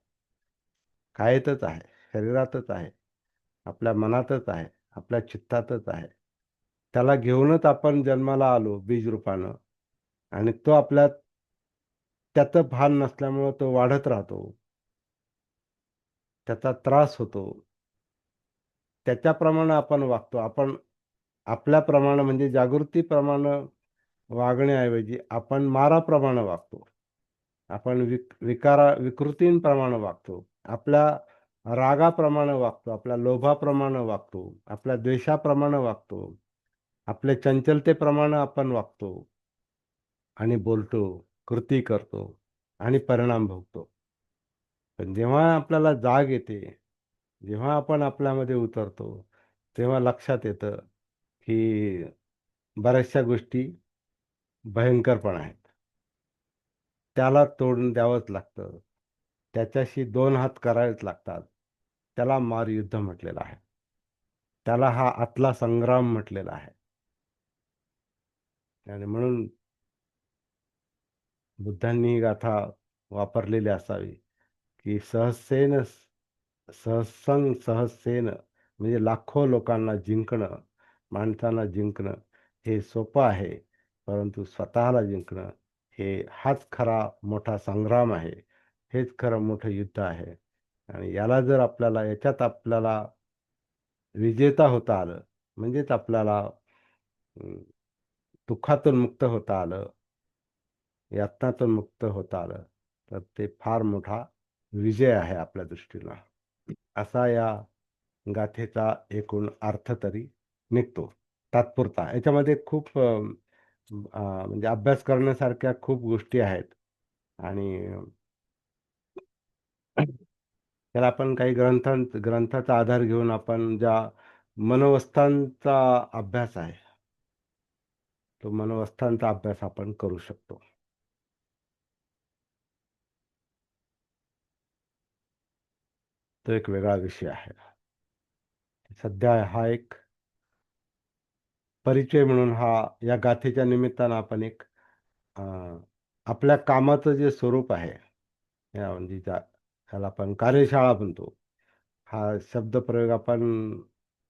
कायेतच आहे, शरीरातच आहे, आपल्या मनातच आहे, आपल्या चित्तातच आहे. त्याला घेऊनच आपण जन्माला आलो बीजरूपानं. आणि तो आपल्यात त्याचं भान नसल्यामुळं तो वाढत राहतो. त्याचा त्रास होतो. त्याच्याप्रमाणे आपण वागतो. आपण आपल्याप्रमाणे म्हणजे जागृतीप्रमाणे वागण्याऐवजी आपण माराप्रमाणे वागतो. आपण विकृतींप्रमाणे वागतो. आपल्या रागाप्रमाणे वागतो. आपल्या लोभाप्रमाणे वागतो. आपल्या द्वेषाप्रमाणे वागतो. आपल्या चंचलतेप्रमाणे आपण वागतो आणि बोलतो, कृती करतो आणि परिणाम भोगतो. पण जेव्हा आपल्याला जाग येते, जेव्हा आपण आपल्यामध्ये उतरतो, तेव्हा लक्षात येतं की बऱ्याचशा गोष्टी भयंकर पण आहेत. त्याला तोडून द्यावंच लागतं. त्याच्याशी 2 हात करावेच लागतात. त्याला मारयुद्ध म्हटलेलं आहे. त्याला हा आतला संग्राम म्हटलेला आहे. आणि म्हणून बुद्धांनी ही गाथा वापरलेली असावी, की सहस्सं सहस्सेन म्हणजे लाखो लोकांना जिंकणं, माणसांना जिंकणं हे सोपं आहे. परंतु स्वतःला जिंकणं हाच खरा मोठा संग्राम आहे. हेच खरं मोठं युद्ध आहे. आणि याच्यात आपल्याला विजेता होता आलं, म्हणजेच आपल्याला अं, दुःखातून मुक्त होता आलं, यातनातून मुक्त होता आलं, तर ते फार मोठा विजय आहे आपल्या दृष्टीनं. असा या गाथेचा एकूण अर्थ तरी निघतो तात्पुरता. याच्यामध्ये खूप म्हणजे अभ्यास करण्यासारख्या खूप गोष्टी आहेत. आणि त्याला आपण काही ग्रंथाचा आधार घेऊन आपण ज्या मनोवस्थांचा अभ्यास आहे, तो मनोवस्थांचा अभ्यास आपण करू शकतो. तो एक वेगळा विषय आहे. सध्या हा एक परिचय म्हणून या गाथेच्या निमित्तानं आपण एक अ, आपल्या कामाचं जे स्वरूप आहे, म्हणजे त्याला आपण कार्यशाळा म्हणतो. हा शब्दप्रयोग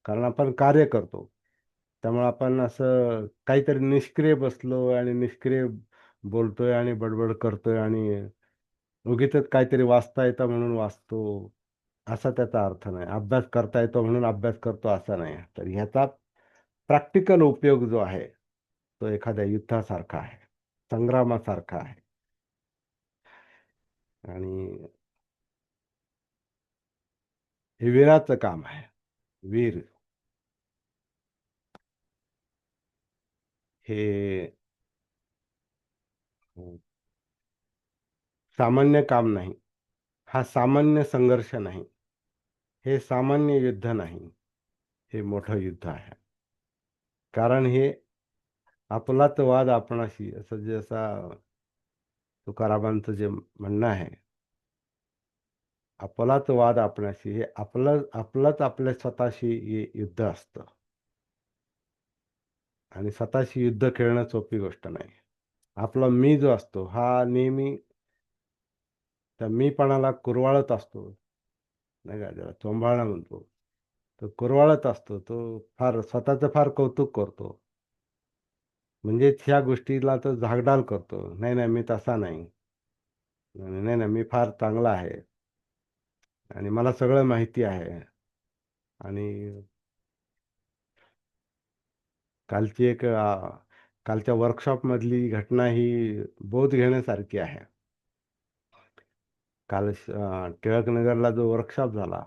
कारण आपण कार्य करतो. त्यामुळे आपण असं काहीतरी निष्क्रिय बसलो आणि निष्क्रिय बोलतोय आणि बडबड करतोय आणि उगीचच काहीतरी वाचता येतं म्हणून वाचतो, असा त्याचा अर्थ नाही. अभ्यास करता येतो म्हणून अभ्यास करतो असा नाही. तर ह्याचा प्रॅक्टिकल उपयोग जो आहे, तो एखाद्या युद्धासारखा आहे, संग्रामासारखा आहे. आणि हे वीराचं काम आहे. वीर हे सामान्य काम नाही. हा सामान्य संघर्ष नाही. हे सामान्य युद्ध नाही. हे मोठं युद्ध आहे. कारण हे आपलाच वाद आपणाशी, असं तुकारामांचं जे म्हणणं आहे, आपलाच वाद आपणाशी, हे आपलंच आपल्या स्वतःशी हे युद्ध असतं. आणि स्वतःशी युद्ध खेळणं सोपी गोष्ट नाही. आपला मी जो असतो हा नेहमी त्या मीपणाला कुरवाळत असतो, नाही का, ज्याला चोंबाळणं म्हणतो. तो कुरवाळत असतो. तो स्वतःचं फार कौतुक करतो. म्हणजेच ह्या गोष्टीला तो झागडाल करतो. नाही, नाही, मी तसा नाही. नाही, नाही, मी फार चांगला आहे आणि मला सगळं माहिती आहे. आणि कालची एक कालच्या वर्कशॉपमधली घटना ही बोध घेण्यासारखी आहे. काल टिळकनगरला जो वर्कशॉप झाला,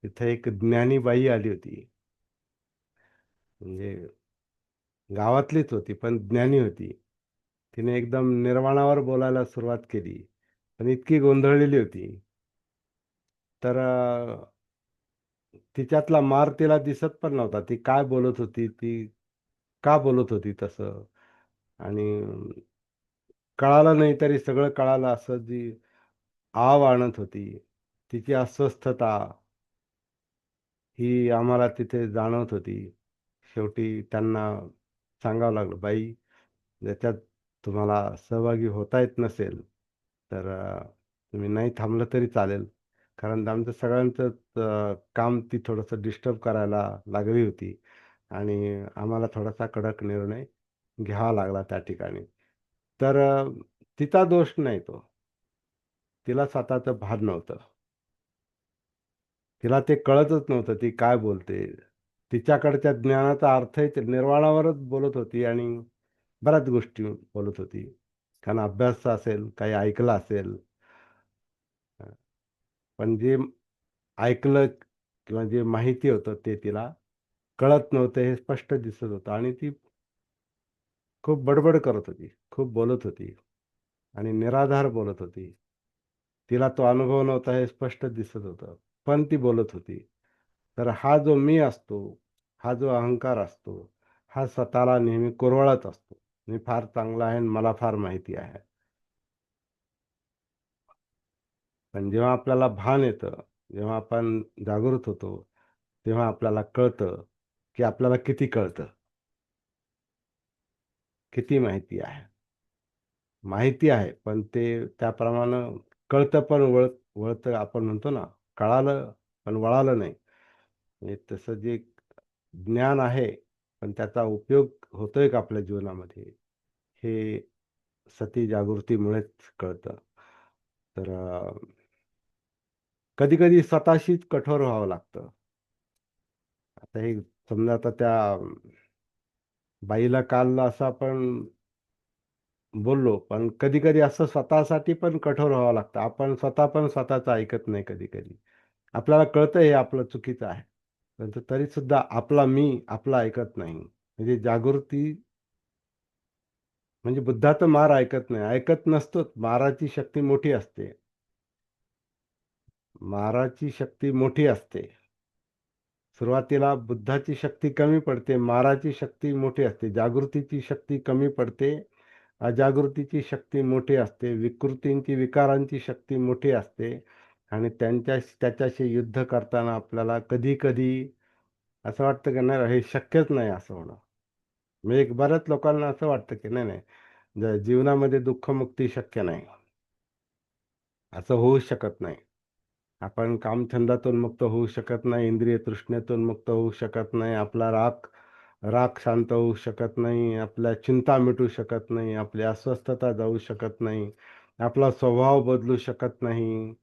तिथे एक ज्ञानी बाई आली होती. म्हणजे गावातलीच होती, पण ज्ञानी होती. तिने एकदम निर्वाणावर बोलायला सुरुवात केली, पण इतकी गोंधळलेली होती. तर तिच्यातला मार तिला दिसत पण नव्हता. ती काय बोलत होती, ती का बोलत होती तसं. आणि कळालं नाही तरी सगळं कळालं, असं जी आव आणत होती, तिची अस्वस्थता ही आम्हाला तिथे जाणवत होती. शेवटी त्यांना सांगावं लागलं, "बाई, याच्यात तुम्हाला सहभागी होता येत नसेल, तर तुम्ही नाही थांबलं तरी चालेल." कारण आमचं सगळ्यांचंच काम ती थोडंसं डिस्टर्ब करायला लागली होती आणि आम्हाला थोडासा कडक निर्णय घ्यावा लागला त्या ठिकाणी. तर तिचा दोष नाही तो. तिला स्वतःचं भान नव्हतं. तिला ते कळतच नव्हतं ती काय बोलते. तिच्याकडच्या ज्ञानाचा अर्थही ते निर्वाणावरच बोलत होती आणि बऱ्याच गोष्टी बोलत होती. कारण अभ्यास असेल, काही ऐकलं असेल. अ, पण जे ऐकलं किंवा जे माहिती होतं ते तिला कळत नव्हतं, हे स्पष्ट दिसत होतं. आणि ती खूप बडबड करत होती, खूप बोलत होती आणि निराधार बोलत होती. तिला तो अनुभव नव्हता हे स्पष्ट दिसत होतं, पण ती बोलत होती. तर हा जो मी असतो, हा जो अहंकार असतो, हा स्वतःला नेहमी कुरवाळत असतो. मी फार चांगला आहे आणि मला फार माहिती आहे. पण जेव्हा आपल्याला भान येतं, जेव्हा आपण जागृत होतो, तेव्हा आपल्याला कळतं की आपल्याला किती कळतं, किती माहिती आहे. माहिती आहे, पण ते त्याप्रमाणे कळतं पण वळतं आपण म्हणतो ना, कळालं पण वळालं नाही. म्हणजे तसं जे ज्ञान आहे, पण त्याचा उपयोग होतोय का आपल्या जीवनामध्ये, हे सती जागृतीमुळेच कळतं. तर कधी-कधी स्वतःशीच कठोर व्हावं लागतं. आता हे समजा आता त्या बाईला काल असं आपण बोललो, पण कधी-कधी असं स्वतःसाठी पण कठोर व्हावं लागतं. आपण स्वतः पण स्वतःचं ऐकत नाही कधी-कधी. आपल्याला कळतं हे आपलं चुकीचं आहे. परंतु तरीसुद्धा आपला मी आपला ऐकत नाही. म्हणजे जागृती म्हणजे बुद्धाचं मार ऐकत नाही. ऐकत नसतोच. माराची शक्ती मोठी असते. माराची शक्ती मोठी असते. सुरुवातीला बुद्धाची शक्ती कमी पडते, माराची शक्ती मोठी असते. जागृतीची शक्ती कमी पडते, अजागृतीची शक्ती मोठी असते, विकृतींची, विकारांची शक्ती मोठी असते आणि त्याच्याशी युद्ध करताना आपल्याला कधी-कधी असं वाटतं की नाही हे शक्यच नाही असं होणं. म्हणजे बऱ्याच लोकांना असं वाटतं की नाही, नाही, जीवनामध्ये दुःखमुक्ती शक्य नाही. असं होऊच शकत नाही. आपण कामछंदातून मुक्त होऊ शकत नाही, इंद्रिय तृष्णेतून मुक्त होऊ शकत नाही, आपला राग राग शांत होऊ शकत नाही, आपल्या चिंता मिटू शकत नाही, आपली अस्वस्थता जाऊ शकत नाही, आपला स्वभाव बदलू शकत नाही,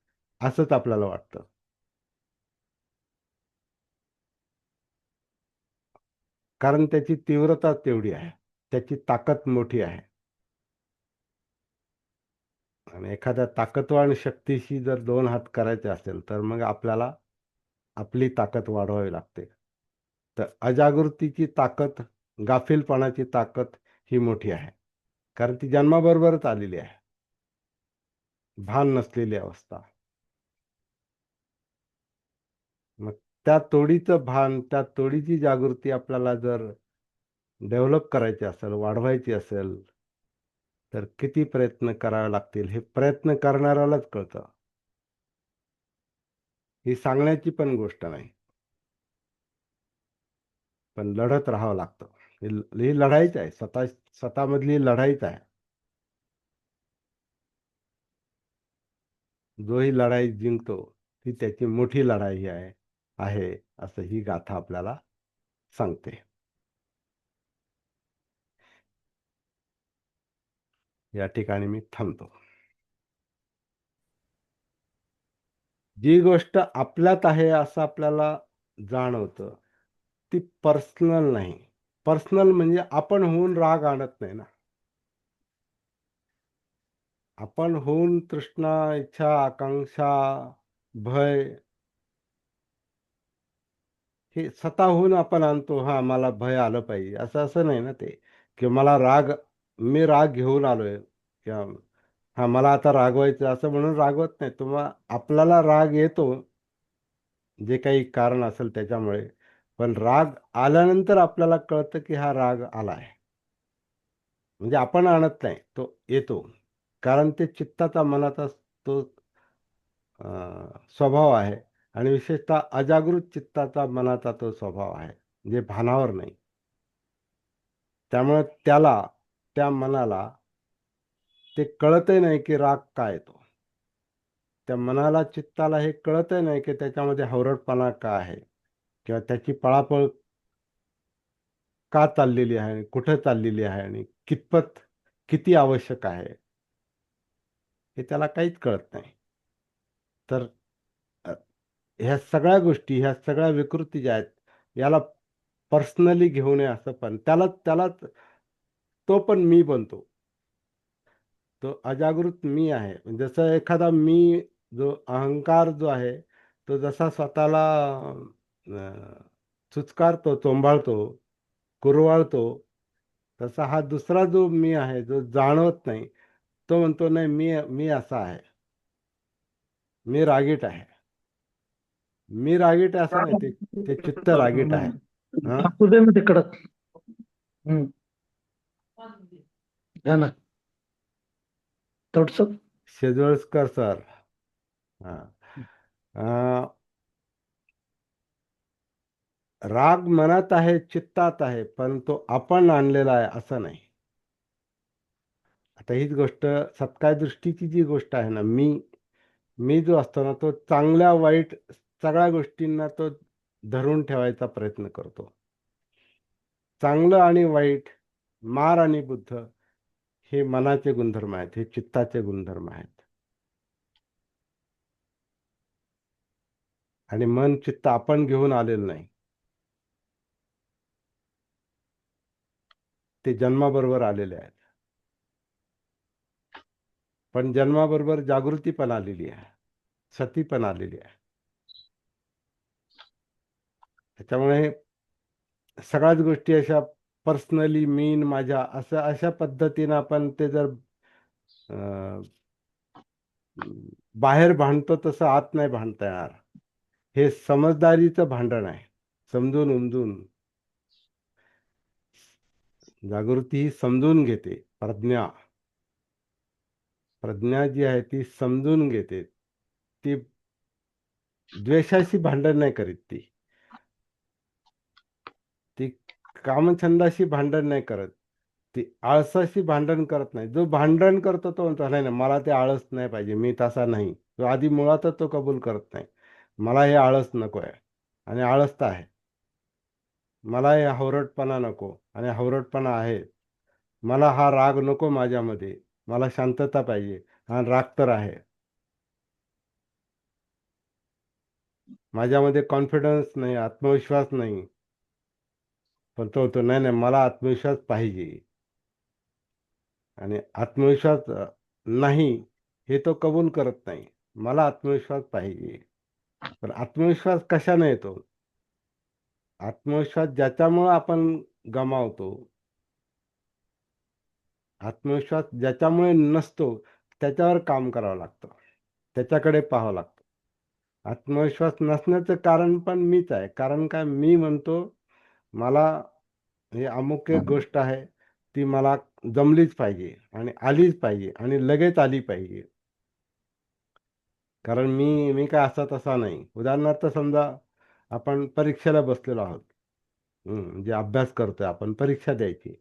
असंच आपल्याला वाटतं. कारण त्याची तीव्रता तेवढी आहे, त्याची ताकद मोठी आहे. आणि एखाद्या ताकदवान शक्तीशी जर 2 हात करायचे असेल, तर मग आपल्याला आपली ताकद वाढवावी लागते. तर अजागृतीची ताकद, गाफीलपणाची ताकद ही मोठी आहे. कारण ती जन्माबरोबरच आलेली आहे. भान नसलेली अवस्था. मग त्या तोडीचं भान, त्या तोडीची जागृती आपल्याला जर डेव्हलप करायची असेल, वाढवायची असेल, तर किती प्रयत्न करावे लागतील हे प्रयत्न करणाऱ्यालाच कळतं. ही सांगण्याची पण गोष्ट नाही. पण लढत राहावं लागतं. ही लढाईच आहे. स्वतःमधली लढाईच आहे. जो ही लढाई जिंकतो, ती त्याची मोठी लढाई आहे असं ही गाथा आपल्याला सांगते. या ठिकाणी मी थांबतो. जी गोष्ट आपल्यात आहे असं आपल्याला जाणवतं, ती पर्सनल नाही. पर्सनल म्हणजे आपण होऊन राग आणत नाही ना. आपण होऊन तृष्णा, इच्छा, आकांक्षा, भय हे स्वतःहून आपण आणतो. हां, मला भय आलं पाहिजे. असं नाही ना ते, की मी राग घेऊन आलोय किंवा हां, मला आता रागवायचं असं म्हणून रागवत नाही. आपल्याला राग येतो, जे काही कारण असेल त्याच्यामुळे. पण राग आल्यानंतर आपल्याला कळतं, की हा राग आलाय. म्हणजे आपण आणत नाही, तो येतो. कारण ते चित्ताचा, मनाचा तो स्वभाव आहे आणि विशेषतः अजागृत चित्ताचा, मनाचा तो स्वभाव आहे, जे भानावर नाही. त्यामुळे त्या मनाला ते कळतही नाही, की राग का येतो. त्या मनाला, चित्ताला हे कळतही नाही, की त्याच्यामध्ये हवरटपणा का आहे किंवा त्याची पळापळ का चाललेली आहे आणि कुठे चाललेली आहे आणि किती आवश्यक आहे, हे त्याला काहीच कळत नाही. तर अ, ह्या सगळ्या गोष्टी, ह्या सगळ्या विकृती ज्या आहेत, याला पर्सनली घेऊ नये असं पण त्यालाच तो पण मी बनतो. तो अजागृत मी आहे. जसं एखादा मी, जो अहंकार जो आहे, तो जसा स्वतःला चुचकारतो, चोंबाळतो, कुरवाळतो, तसा हा दुसरा जो मी आहे, जो जाणवत नाही, तो म्हणतो नाही मी मी असा आहे. मी रागीट आहे. मी रागीट आहे असं नाही, ते चित्त रागीट आहे. हां, टाकू दे ना ते कडक. घ्या ना थोडस. शेजवळकर सर, हा. अं, राग मनात आहे, चित्तात आहे, पण तो आपण आणलेला आहे असं नाही. आता हीच गोष्ट सत्काय दृष्टीची जी गोष्ट आहे ना, मी जो असतो ना, तो चांगल्या वाईट सगळ्या गोष्टींना तो धरून ठेवायचा प्रयत्न करतो. चांगलं आणि वाईट, मार आणि बुद्ध हे मनाचे गुणधर्म आहेत, हे चित्ताचे गुणधर्म आहेत. आणि मन चित्त आपण घेऊन आलेलं नाही, ते जन्माबरोबर आलेले आहेत. पण जन्माबरोबर जागृती पण आलेली आहे, सती पण आलेली आहे. त्याच्यामुळे सगळ्याच गोष्टी अशा पर्सनली मीन माझ्या असं अशा पद्धतीनं आपण ते जर अं, बाहेर भांडतो तसं आत नाही भांडता येणार. हे समजदारीचं भांडण आहे, समजून उमजून. जागृती ही समजून घेते, प्रज्ञा प्रज्ञा जी आहे ती समजून घेते. ती द्वेषाशी भांडण नाही करीत. ती कामछंदाशी भांडण नाही करत. ती आळसाशी भांडण करत नाही. जो भांडण करतो तो म्हणतो नाही नाही, मला ते आळस नाही पाहिजे, मी तसा नाही. तो आधी मुळातच तो कबूल करत नाही, मला हे आळस नको आहे आणि आळस तर आहे. मला हे हवरटपणा नको आणि हवरटपणा आहे. मला हा राग नको माझ्यामध्ये, मला शांतता पाहिजे आणि राग तर आहे. माझ्यामध्ये कॉन्फिडन्स नाही, आत्मविश्वास नाही, पण तो होतो नाही नाही, मला आत्मविश्वास पाहिजे. आणि आत्मविश्वास नाही हे तो कबूल करत नाही. मला आत्मविश्वास पाहिजे. पण आत्मविश्वास कशाने येतो? आत्मविश्वास ज्याच्यामुळं आपण गमावतो, आत्मविश्वास ज्याच्यामुळे नसतो, त्याच्यावर काम करावं लागतं, त्याच्याकडे पाहावं लागतं. आत्मविश्वास नसण्याचं कारण पण मीच आहे. कारण काय, मी म्हणतो मला हे अमुक एक गोष्ट आहे, ती मला जमलीच पाहिजे आणि आलीच पाहिजे आणि लगेच आली पाहिजे. कारण मी काय असा तसा नाही. उदाहरणार्थ समजा आपण परीक्षेला बसलेलो आहोत. म्हणजे अभ्यास करतोय आपण, परीक्षा द्यायची.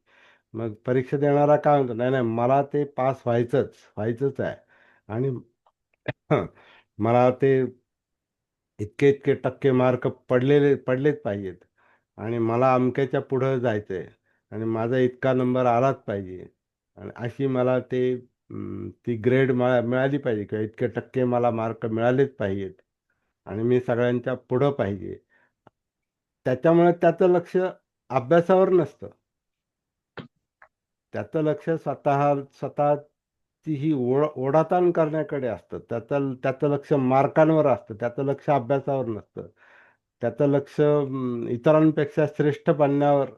मग परीक्षा देणारा काय म्हणतो, नाही नाही, मला ते पास व्हायचंच आहे आणि मला ते इतके इतके टक्के मार्क पडलेच पाहिजेत आणि मला अमक्याच्या पुढं जायचंय आणि माझा इतका नंबर आलाच पाहिजे आणि अशी मला ती ग्रेड मिळाली पाहिजे किंवा इतके टक्के मला मार्क मिळालेच पाहिजेत आणि मी सगळ्यांच्या पुढं पाहिजे. त्याच्यामुळे त्याचं लक्ष अभ्यासावर नसतं. त्याचं लक्ष स्वतःची ही ओढाताण करण्याकडे असतं. त्याचं लक्ष मार्कांवर असतं, त्याचं लक्ष अभ्यासावर नसतं. त्याचं लक्ष इतरांपेक्षा श्रेष्ठ बनण्यावर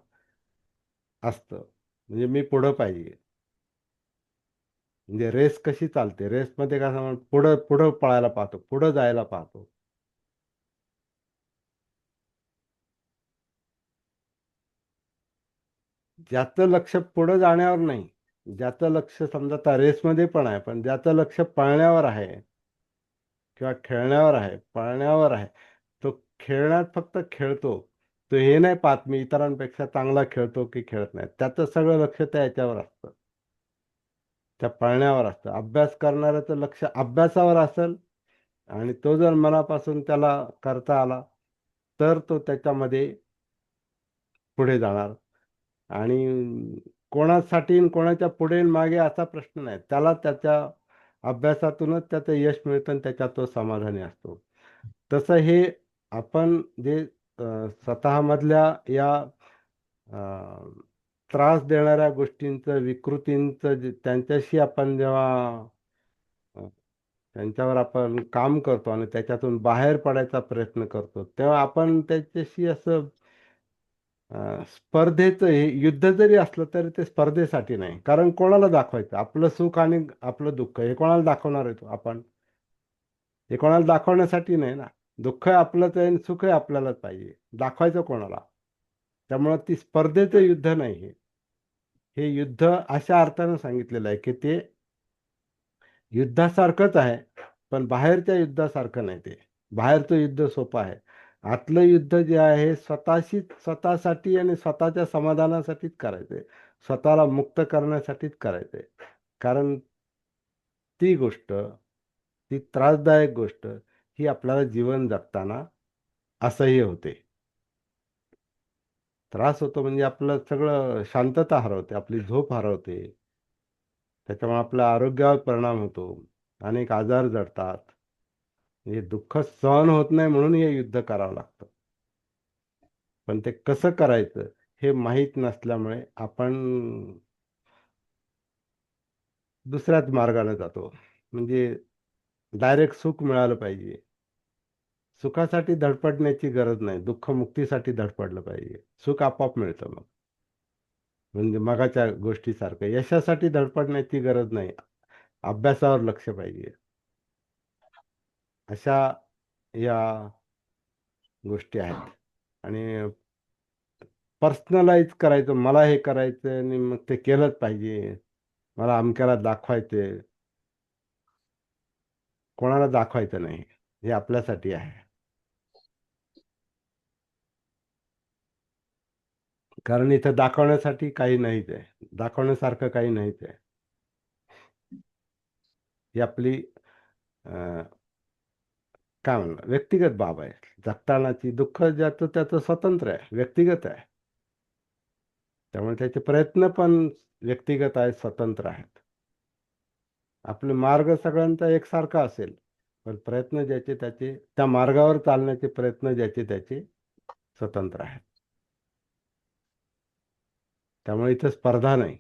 असतं. म्हणजे मी पुढं पाहिजे. म्हणजे रेस कशी चालते, रेसमध्ये काय सांग, पुढं पुढं पळायला पाहतो, पुढं जायला पाहतो. ज्याचं लक्ष पुढं जाण्यावर नाही, ज्याचं लक्ष समजा त्या रेसमध्ये पण आहे, पण ज्याचं लक्ष पळण्यावर आहे किंवा खेळण्यावर आहे, पळण्यावर आहे, तो खेळण्यात फक्त खेळतो. तो हे नाही पाहत मी इतरांपेक्षा चांगला खेळतो की खेळत नाही. त्याचं सगळं लक्ष त्या याच्यावर असतं, त्या पळण्यावर असतं. अभ्यास करणाऱ्याचं लक्ष अभ्यासावर असेल आणि तो जर मनापासून त्याला करता आला तर तो त्याच्यामध्ये पुढे जाणार. आणि कोणासाठी आणि कोणाच्या पुढे आणि मागे असा प्रश्न नाही, त्याला त्याच्या अभ्यासातूनच त्याचं यश मिळतं आणि त्याच्यात तो समाधानी असतो. तसं हे आपण जे स्वतःमधल्या या अ, त्रास देणाऱ्या गोष्टींचं, विकृतींचं त्यांच्याशी आपण जेव्हा अ, त्यांच्यावर आपण काम करतो आणि त्याच्यातून बाहेर पडायचा प्रयत्न करतो, तेव्हा आपण त्याच्याशी असं स्पर्धेचं, हे युद्ध जरी असलं तरी ते स्पर्धेसाठी नाही. कारण कोणाला दाखवायचं आपलं सुख आणि आपलं दुःख, हे कोणाला दाखवणार आहे तो आपण? हे कोणाला दाखवण्यासाठी नाही ना. दुःख आपलंच आहे आणि सुख आपल्यालाच पाहिजे, दाखवायचं कोणाला? त्यामुळं ती स्पर्धेचं युद्ध नाही. हे युद्ध अशा अर्थानं सांगितलेलं आहे की ते युद्धासारखंच आहे, पण बाहेरच्या युद्धासारखं नाही ते. बाहेरचं युद्ध सोपं आहे. आतलं युद्ध जे आहे स्वतःसाठी आणि स्वतःच्या समाधानासाठीच करायचंय. स्वतःला मुक्त करण्यासाठीच करायचंय. कारण ती गोष्ट, ती त्रासदायक गोष्ट, ही आपल्याला जीवन जगताना असह्य होते. त्रास होतो म्हणजे आपलं सगळं शांतता हरवते, आपली झोप हरवते. त्याच्यामुळे आपल्या आरोग्यावर परिणाम होतो. अनेक आजार जडतात. हे दुःख सहन होत नाही म्हणून हे युद्ध करावं लागतं. पण ते कसं करायचं हे माहीत नसल्यामुळे आपण दुसऱ्याच मार्गाने जातो. म्हणजे डायरेक्ट सुख मिळालं पाहिजे. सुखासाठी धडपडण्याची गरज नाही. दुःखमुक्तीसाठी धडपडलं पाहिजे. सुख आपोआप मिळतं मग. म्हणजे मगाच्या गोष्टीसारखं यशासाठी धडपडण्याची गरज नाही. अभ्यासावर लक्ष पाहिजे. अशा या गोष्टी आहेत. आणि पर्सनलाइज करायचं, मला हे करायचं आणि मग ते केलंच पाहिजे. मला अमक्याला दाखवायचंय. कोणाला दाखवायचं नाही. हे आपल्यासाठी आहे. कारण इथं दाखवण्यासाठी काही नाहीच आहे. दाखवण्यासारखं काही नाहीच आहे. ही आपली काय म्हणणार व्यक्तिगत बाब आहे. जगतानाची दुःख ज्याचं त्याचं स्वतंत्र आहे, व्यक्तिगत आहे. त्यामुळे त्याचे प्रयत्न पण व्यक्तिगत आहेत, स्वतंत्र आहेत. आपले मार्ग सगळ्यांचा एकसारखा असेल, पण प्रयत्न ज्याचे त्याचे, त्या मार्गावर चालण्याचे प्रयत्न ज्याचे त्याचे स्वतंत्र आहेत. त्यामुळे इथं स्पर्धा नाही.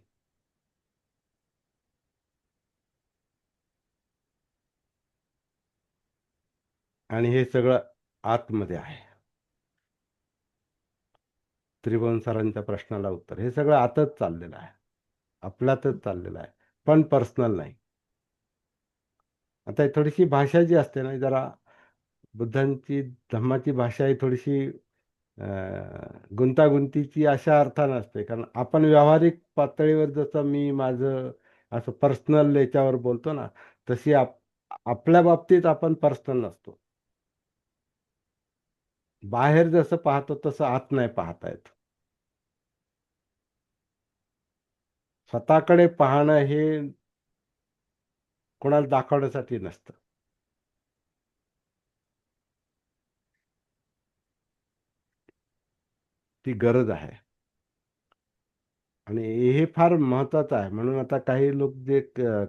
आणि हे सगळं आतमध्ये आहे. त्रिभुवन सरांच्या प्रश्नाला उत्तर, हे सगळं आतच चाललेलं आहे, आपल्यातच चाललेलं आहे, पण पर्सनल नाही. आता थोडीशी भाषा जी असते ना, जरा बुद्धांची धम्माची भाषा ही थोडीशी गुंतागुंतीची अशा अर्थानं असते. कारण आपण व्यावहारिक पातळीवर जसं मी माझं असं पर्सनल याच्यावर बोलतो ना, तशी आपल्या बाबतीत आपण पर्सनल नसतो. बाहेर जसं पाहतो तसं आत नाही पाहता येत. स्वतःकडे पाहणं हे कोणाला दाखवण्यासाठी नसतं. ती गरज आहे. आणि हे फार महत्वाचं आहे. म्हणून आता काही लोक जे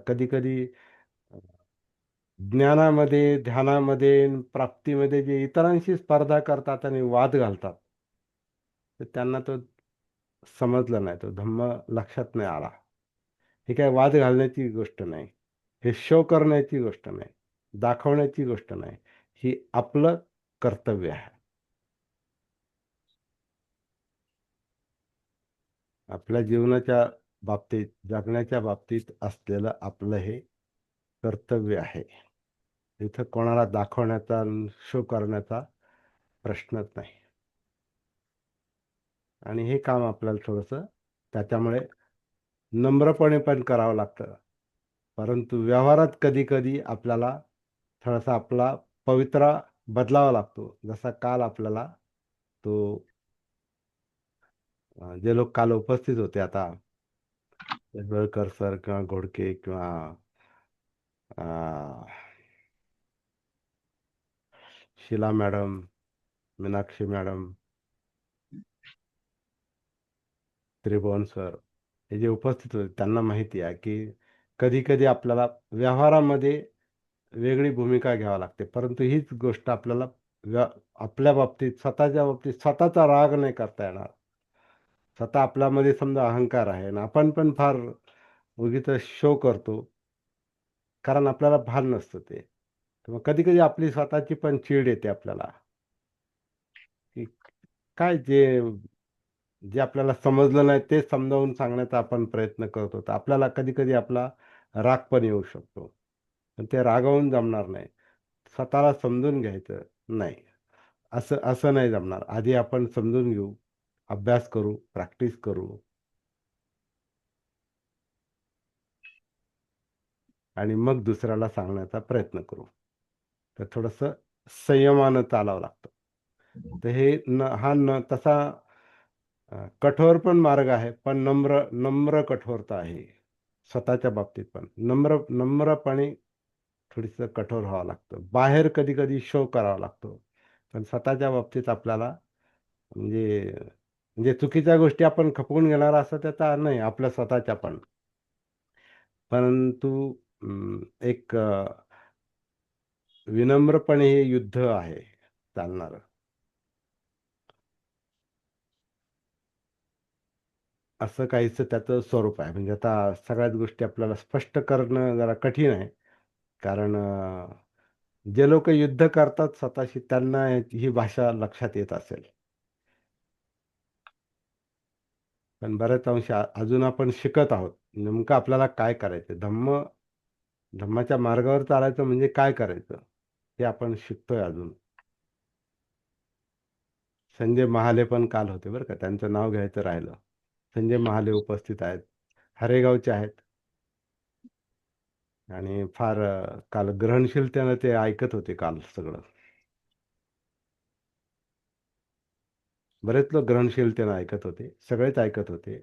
कधी-कधी ज्ञानामध्ये, ध्यानामध्ये, प्राप्तीमध्ये जे इतरांशी स्पर्धा करतात आणि वाद घालतात, तर त्यांना तो समजला नाही, तो धम्म लक्षात नाही आला. हे काय वाद घालण्याची गोष्ट नाही. हे शो करण्याची गोष्ट नाही. दाखवण्याची गोष्ट नाही. ही आपलं कर्तव्य आहे. आपल्या जीवनाच्या बाबतीत, जगण्याच्या बाबतीत असलेलं आपलं हे कर्तव्य आहे. इथं कोणाला दाखवण्याचा, शो करण्याचा प्रश्नच नाही. आणि हे काम आपल्याला थोडंसं त्याच्यामुळे नम्रपणे पण करावं लागतं. परंतु व्यवहारात कधी-कधी आपल्याला थोडासा आपला पवित्रा बदलावा लागतो. जसा काल आपल्याला तो जे लोक काल उपस्थित होते, आता बेळकर सर किंवा घोडके किंवा अ, शीला मॅडम, मीनाक्षी मॅडम, त्रिभुवन सर, हे जे उपस्थित होते त्यांना माहिती आहे की कधी-कधी आपल्याला व्यवहारामध्ये वेगळी भूमिका घ्यावी लागते. परंतु हीच गोष्ट आपल्याला व्य आपल्या बाबतीत, स्वतःच्या बाबतीत स्वतःचा राग नाही करता येणार. स्वतः आपल्यामध्ये समजा अहंकार आहे आणि आपण पण फार उगीचच शो करतो. कारण आपल्याला भान नसतं ते. तर मग कधी-कधी आपली स्वतःची पण चीड येते आपल्याला, की काय जे आपल्याला समजलं नाही ते समजावून सांगण्याचा आपण प्रयत्न करतो. तर आपल्याला कधी-कधी आपला राग पण येऊ शकतो. पण ते रागावून जमणार नाही. स्वतःला समजून घ्यायचं. नाही, असं असं नाही जमणार. आधी आपण समजून घेऊ, अभ्यास करू, प्रॅक्टिस करू आणि मग दुसऱ्याला सांगण्याचा प्रयत्न करू. तर थोडंसं संयमानं चालावं लागतं. तर हे हा तसा कठोर पण मार्ग आहे, पण नम्र नम्र कठोरता आहे. स्वतःच्या बाबतीत पण नम्रपणे थोडंसं कठोर व्हावं लागतं. बाहेर कधी-कधी शो करावा लागतो. पण स्वतःच्या बाबतीत आपल्याला म्हणजे म्हणजे चुकीच्या गोष्टी आपण खपवून घेणार असं त्याचा अर्थ नाही, आपल्या स्वतःच्या पण. परंतु एक विनम्रपणे हे युद्ध आहे चालणारं. असं काहीसं त्याचं स्वरूप आहे. म्हणजे आता सगळ्याच गोष्टी आपल्याला स्पष्ट करणं जरा कठीण आहे. कारण जे लोकं युद्ध करतात स्वतःशी त्यांना ही भाषा लक्षात येत असेल. पण बऱ्याच अंशी अजून आपण शिकत आहोत. नेमकं आपल्याला काय करायचं? धम्माच्या मार्गावर चालायचं म्हणजे काय करायचं? हे आपण शिकतोय अजून. संजय महाले पण काल होते बरं का. त्यांचं नाव घ्यायचं राहिलं. संजय महाले उपस्थित आहेत. हरेगावचे आहेत आणि फार काल ग्रहणशीलतेनं ते ऐकत होते काल सगळं. बरेच लोक ग्रहणशीलतेनं ऐकत होते. सगळेच ऐकत होते.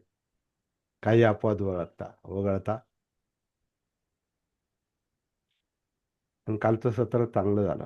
काही अपवाद वगळता. पण कालचं सत्र चांगलं झालं.